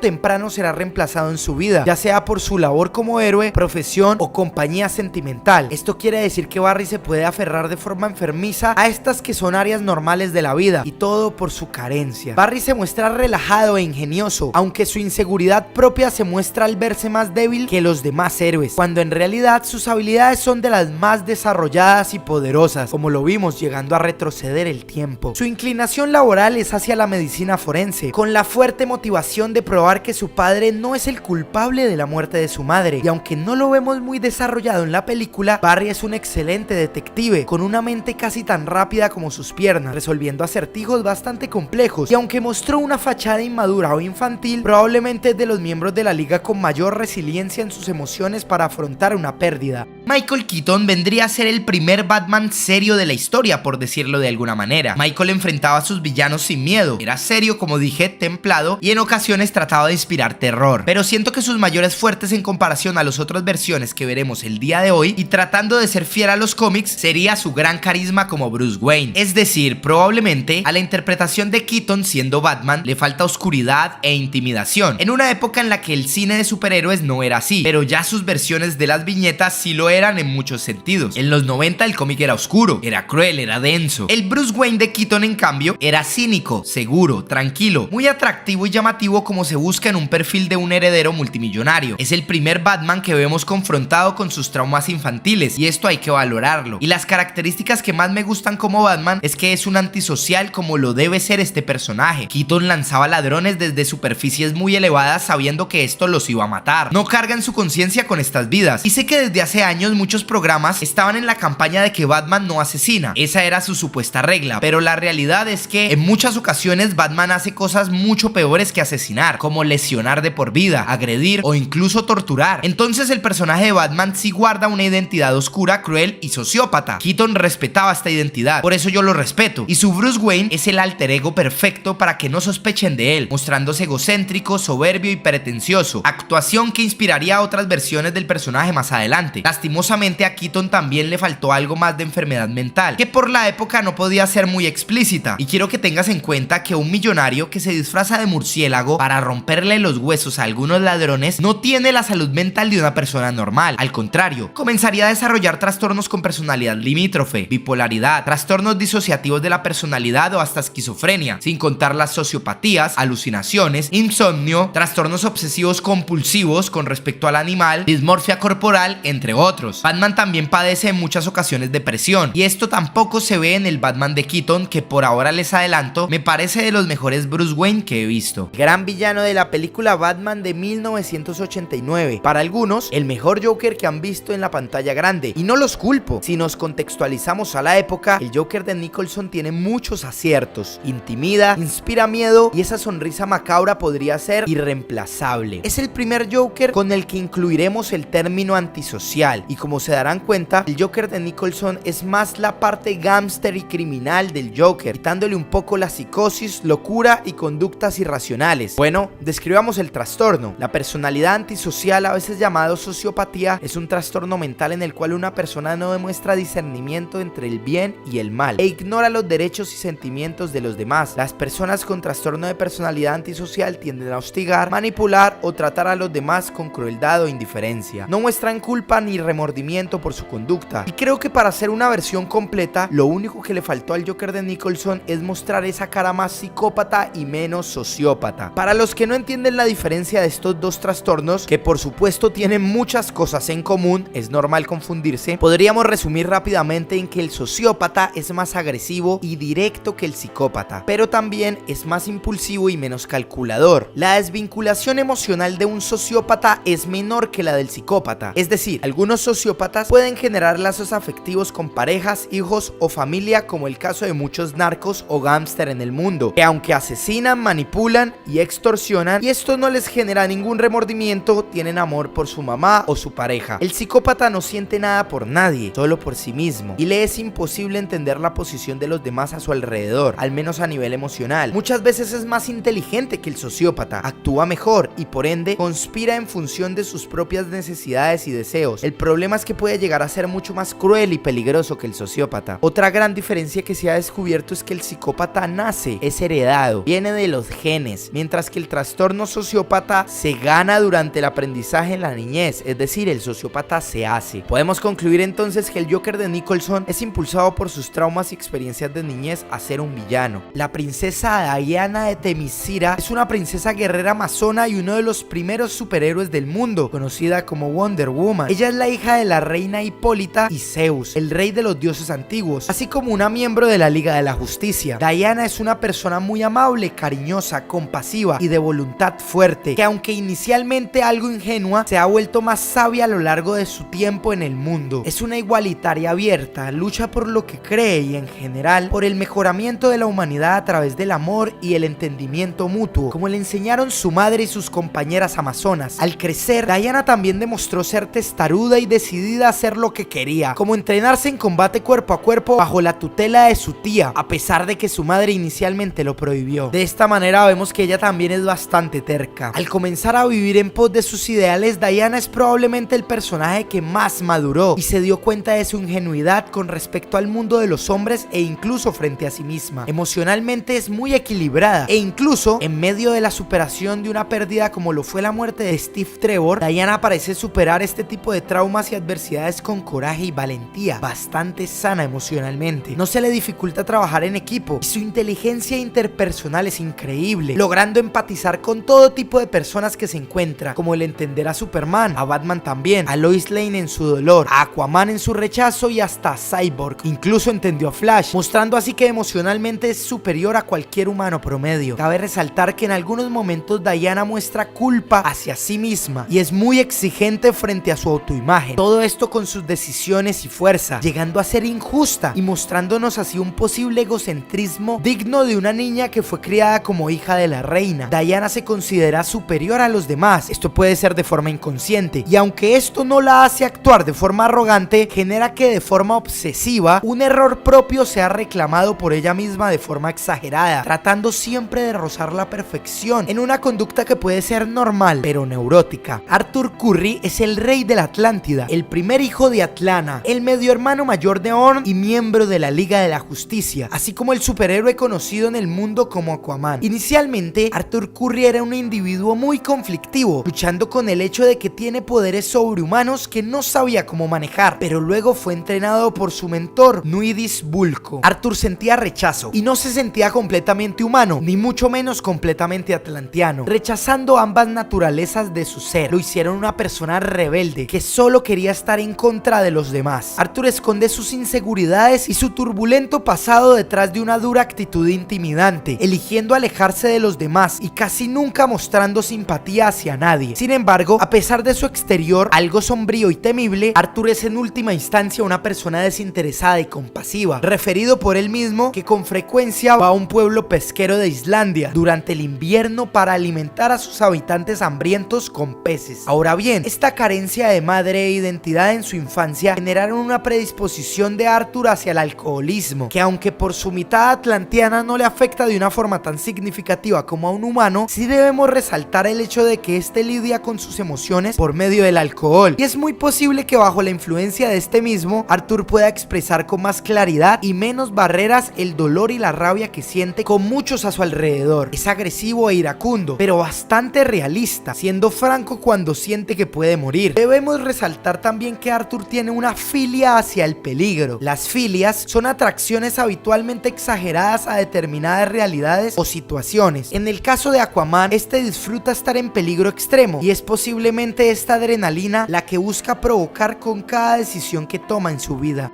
temprano será reemplazado en su vida, ya sea por su labor como héroe, profesión o compañía sentimental. Esto quiere decir que Barry se puede aferrar de forma enfermiza a estas que son áreas normales de la vida, y todo por su carencia. Barry se muestra relajado e ingenioso, aunque su inseguridad propia se muestra al verse más débil que los demás héroes, cuando en realidad sus habilidades son de las más desarrolladas y poderosas, como lo vimos llegando a retroceder el tiempo. Su inclinación laboral es hacia la medicina forense, con la fuerte motivación de probar que su padre no es el culpable de la muerte de su madre, y aunque no lo vemos muy desarrollado en la película, Barry es un excelente detective, con una mente casi tan rápida como sus piernas, resolviendo acertijos bastante complejos, y aunque mostró una fachada inmadura o infantil, probablemente es de los miembros de la liga con mayor resiliencia en sus emociones para afrontar una pérdida. Michael Keaton vendría a ser el primer Batman serio de la historia, por decirlo de alguna manera. Michael enfrentaba a sus villanos sin miedo, era serio, como dije, templado, y en ocasiones trataba de inspirar terror, pero siento que sus mayores fuertes en comparación a las otras versiones que veremos el día de hoy, y tratando de ser fiel a los cómics, sería su gran carisma como Bruce Wayne. Es decir, probablemente a la interpretación de Keaton siendo Batman le falta oscuridad e intimidación, en una época en la que el cine de superhéroes no era así, pero ya sus versiones de las viñetas sí lo eran en muchos sentidos. En los 90 el cómic era oscuro, era cruel, era denso. El Bruce Wayne de Keaton, en cambio, era cínico, seguro, tranquilo, muy atractivo y llamativo, como se busca en un perfil de un heredero multimillonario. Es el primer Batman que vemos confrontado con sus traumas infantiles, y esto hay que valorarlo. Y las características que más me gustan como Batman es que es un antisocial, como lo debe ser este personaje. Keaton lanzaba ladrones desde superficies muy elevadas sabiendo que esto los iba a matar. No carga en su conciencia con estas vidas, y sé que desde hace años muchos programas estaban en la campaña de que Batman no asesina. Esa era su supuesta regla, pero la realidad es que en muchas ocasiones Batman hace cosas mucho peores que asesinar, como lesionar de por vida, agredir o incluso torturar. Entonces el personaje de Batman sí guarda una identidad oscura, cruel y sociópata. Keaton respetaba esta identidad, por eso yo lo respeto, y su Bruce Wayne es el alter ego perfecto para que no sospechen de él, mostrándose egocéntrico, soberbio y pretencioso, actuación que inspiraría a otras versiones del personaje más adelante. Lastimosamente a Keaton también le faltó algo más de enfermedad mental, que por la época no podía ser muy explícita, y quiero que tengas en cuenta que un millonario que se disfraza de murciélago para romperle los huesos a algunos ladrones no tiene la salud mental de una persona normal. Al contrario, comenzaría a desarrollar trastornos con personalidad limítrofe, bipolaridad, trastornos disociativos de la personalidad o hasta esquizofrenia, sin contar las sociopatías, alucinaciones, insomnio, trastornos obsesivos compulsivos con respecto al animal, dismorfia corporal, entre otros. Batman también padece en muchas ocasiones depresión, y esto tampoco se ve en el Batman de Keaton, que por ahora les adelanto, me parece de los mejores Bruce Wayne que he visto. Gran villano de la película Batman de 1989. Para algunos, el mejor Joker que han visto en la pantalla grande. Y no los culpo. Si nos contextualizamos a la época, el Joker de Nicholson tiene muchos aciertos. Intimida, inspira miedo y esa sonrisa macabra podría ser irreemplazable. Es el primer Joker con el que incluiremos el término antisocial. Y como se darán cuenta, el Joker de Nicholson es más la parte gángster y criminal del Joker, quitándole un poco la psicosis, locura y conductas irracionales. Bueno, describamos el trastorno. La personalidad antisocial, a veces llamado sociopatía, es un trastorno mental en el cual una persona no demuestra discernimiento entre el bien y el mal e ignora los derechos y sentimientos de los demás. Las personas con trastorno de personalidad antisocial tienden a hostigar, manipular o tratar a los demás con crueldad o indiferencia. No muestran culpa ni remordimiento por su conducta. Y creo que para hacer una versión completa, lo único que le faltó al Joker de Nicholson es mostrar esa cara más psicópata y menos sociópata. Para los que no entienden la diferencia de estos dos trastornos, que por supuesto tienen muchas cosas en común, es normal confundirse, podríamos resumir rápidamente en que el sociópata es más agresivo y directo que el psicópata, pero también es más impulsivo y menos calculador. La desvinculación emocional de un sociópata es menor que la del psicópata, es decir, algunos sociópatas pueden generar lazos afectivos con parejas, hijos o familia, como el caso de muchos narcos o gángster en el mundo, que aunque asesinan, manipulan y extorsionan, y esto no les genera ningún remordimiento, tienen amor por su mamá o su pareja. El psicópata no siente nada por nadie, solo por sí mismo, y le es imposible entender la posición de los demás a su alrededor, al menos a nivel emocional. Muchas veces es más inteligente que el sociópata, actúa mejor y por ende conspira en función de sus propias necesidades y deseos. El problema es que puede llegar a ser mucho más cruel y peligroso que el sociópata. Otra gran diferencia que se ha descubierto es que el psicópata nace, es heredado, viene de los genes, mientras que el trastorno sociópata se gana durante el aprendizaje en la niñez, es decir, el sociópata se hace. Podemos concluir entonces que el Joker de Nicholson es impulsado por sus traumas y experiencias de niñez a ser un villano. La princesa Diana de Themyscira es una princesa guerrera amazona y uno de los primeros superhéroes del mundo, conocida como Wonder Woman. Ella es la hija de la reina Hipólita y Zeus, el rey de los dioses antiguos, así como una miembro de la Liga de la Justicia. Diana es una persona muy amable, cariñosa, compasiva y de voluntad fuerte, que aunque inicialmente algo ingenua, se ha vuelto más sabia a lo largo de su tiempo en el mundo. Es una igualitaria abierta, lucha por lo que cree y en general por el mejoramiento de la humanidad a través del amor y el entendimiento mutuo, como le enseñaron su madre y sus compañeras amazonas. Al crecer, Diana también demostró ser testaruda y decidida a hacer lo que quería, como entrenarse en combate cuerpo a cuerpo bajo la tutela de su tía, a pesar de que su madre inicialmente lo prohibió. De esta manera vemos que ella también es bastante terca. Al comenzar a vivir en pos de sus ideales, Diana es probablemente el personaje que más maduró y se dio cuenta de su ingenuidad con respecto al mundo de los hombres e incluso frente a sí misma. Emocionalmente es muy equilibrada e incluso en medio de la superación de una pérdida como lo fue la muerte de Steve Trevor, Diana parece superar este tipo de traumas y adversidades con coraje y valentía, bastante sana emocionalmente. No se le dificulta trabajar en equipo y su inteligencia interpersonal es increíble, logrando empatizar con todo tipo de personas que se encuentra, como el entender a Superman, a Batman también, a Lois Lane en su dolor, a Aquaman en su rechazo y hasta a Cyborg. Incluso entendió a Flash, mostrando así que emocionalmente es superior a cualquier humano promedio. Cabe resaltar que en algunos momentos Diana muestra culpa hacia sí misma y es muy exigente frente a su autoimagen. Todo esto con sus decisiones y fuerza, llegando a ser injusta y mostrándonos así un posible egocentrismo digno de una niña que fue criada como hija de la reina. Diana se considera superior a los demás. Esto puede ser de forma inconsciente, y aunque esto no la hace actuar de forma arrogante, genera que de forma obsesiva un error propio sea reclamado por ella misma de forma exagerada, tratando siempre de rozar la perfección en una conducta que puede ser normal pero neurótica. Arthur Curry es el rey de la Atlántida, el primer hijo de Atlana, el medio hermano mayor de Orm y miembro de la Liga de la Justicia, así como el superhéroe conocido en el mundo como Aquaman. Inicialmente, Arthur Curry era un individuo muy conflictivo, luchando con el hecho de que tiene poderes sobrehumanos que no sabía cómo manejar, pero luego fue entrenado por su mentor, Nuidis Bulco. Arthur sentía rechazo y no se sentía completamente humano, ni mucho menos completamente atlanteano, rechazando ambas naturalezas de su ser. Lo hicieron una persona rebelde que solo quería estar en contra de los demás. Arthur esconde sus inseguridades y su turbulento pasado detrás de una dura actitud intimidante, eligiendo alejarse de los demás y casi nunca mostrando simpatía hacia nadie. Sin embargo, a pesar de su exterior, algo algo sombrío y temible, Arthur es en última instancia una persona desinteresada y compasiva, referido por él mismo que con frecuencia va a un pueblo pesquero de Islandia durante el invierno para alimentar a sus habitantes hambrientos con peces. Ahora bien, esta carencia de madre e identidad en su infancia generaron una predisposición de Arthur hacia el alcoholismo, que aunque por su mitad atlanteana no le afecta de una forma tan significativa como a un humano, sí debemos resaltar el hecho de que este lidia con sus emociones por medio del alcohol, y es muy posible que bajo la influencia de este mismo, Arthur pueda expresar con más claridad y menos barreras el dolor y la rabia que siente con muchos a su alrededor. Es agresivo e iracundo, pero bastante realista, siendo franco cuando siente que puede morir. Debemos resaltar también que Arthur tiene una filia hacia el peligro. Las filias son atracciones habitualmente exageradas a determinadas realidades o situaciones. En el caso de Aquaman, este disfruta estar en peligro extremo, y es posiblemente esta adrenalina la que busca provocar con cada decisión que toma en su vida.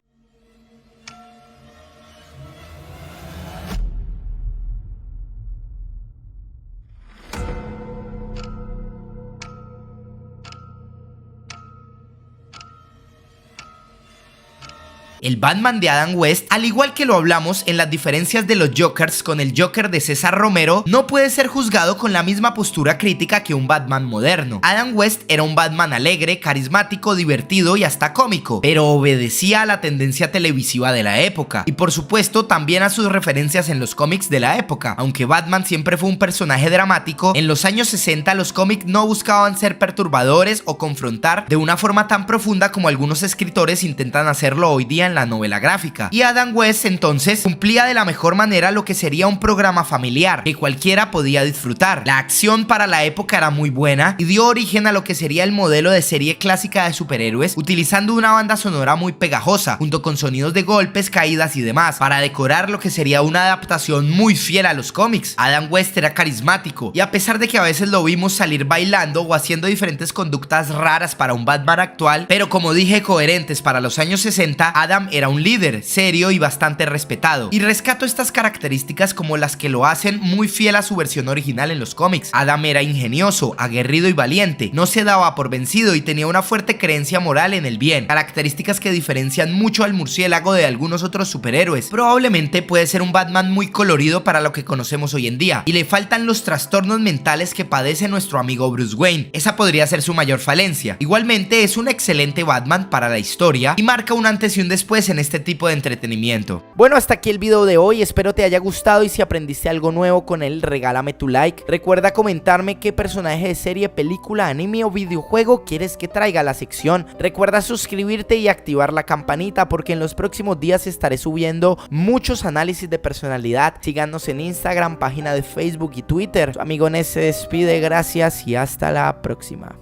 El Batman de Adam West, al igual que lo hablamos en las diferencias de los Jokers con el Joker de César Romero, no puede ser juzgado con la misma postura crítica que un Batman moderno. Adam West era un Batman alegre, carismático, divertido y hasta cómico, pero obedecía a la tendencia televisiva de la época, y por supuesto también a sus referencias en los cómics de la época. Aunque Batman siempre fue un personaje dramático, en los años 60 los cómics no buscaban ser perturbadores o confrontar de una forma tan profunda como algunos escritores intentan hacerlo hoy día en la novela gráfica, y Adam West entonces cumplía de la mejor manera lo que sería un programa familiar que cualquiera podía disfrutar. La acción para la época era muy buena y dio origen a lo que sería el modelo de serie clásica de superhéroes, utilizando una banda sonora muy pegajosa junto con sonidos de golpes, caídas y demás para decorar lo que sería una adaptación muy fiel a los cómics. Adam West era carismático, y a pesar de que a veces lo vimos salir bailando o haciendo diferentes conductas raras para un Batman actual, pero como dije, coherentes para los años 60, Adam era un líder serio y bastante respetado, y rescato estas características como las que lo hacen muy fiel a su versión original en los cómics. Adam era ingenioso, aguerrido y valiente, no se daba por vencido y tenía una fuerte creencia moral en el bien, características que diferencian mucho al murciélago de algunos otros superhéroes. Probablemente puede ser un Batman muy colorido para lo que conocemos hoy en día, y le faltan los trastornos mentales que padece nuestro amigo Bruce Wayne. Esa podría ser su mayor falencia. Igualmente es un excelente Batman para la historia y marca un antes y un después en este tipo de entretenimiento. Bueno, hasta aquí el video de hoy, espero te haya gustado, y si aprendiste algo nuevo con él, regálame tu like. Recuerda comentarme qué personaje de serie, película, anime o videojuego quieres que traiga a la sección. Recuerda suscribirte y activar la campanita, porque en los próximos días estaré subiendo muchos análisis de personalidad. Síganos en Instagram, página de Facebook y Twitter. Su amigo Nes se despide, gracias y hasta la próxima.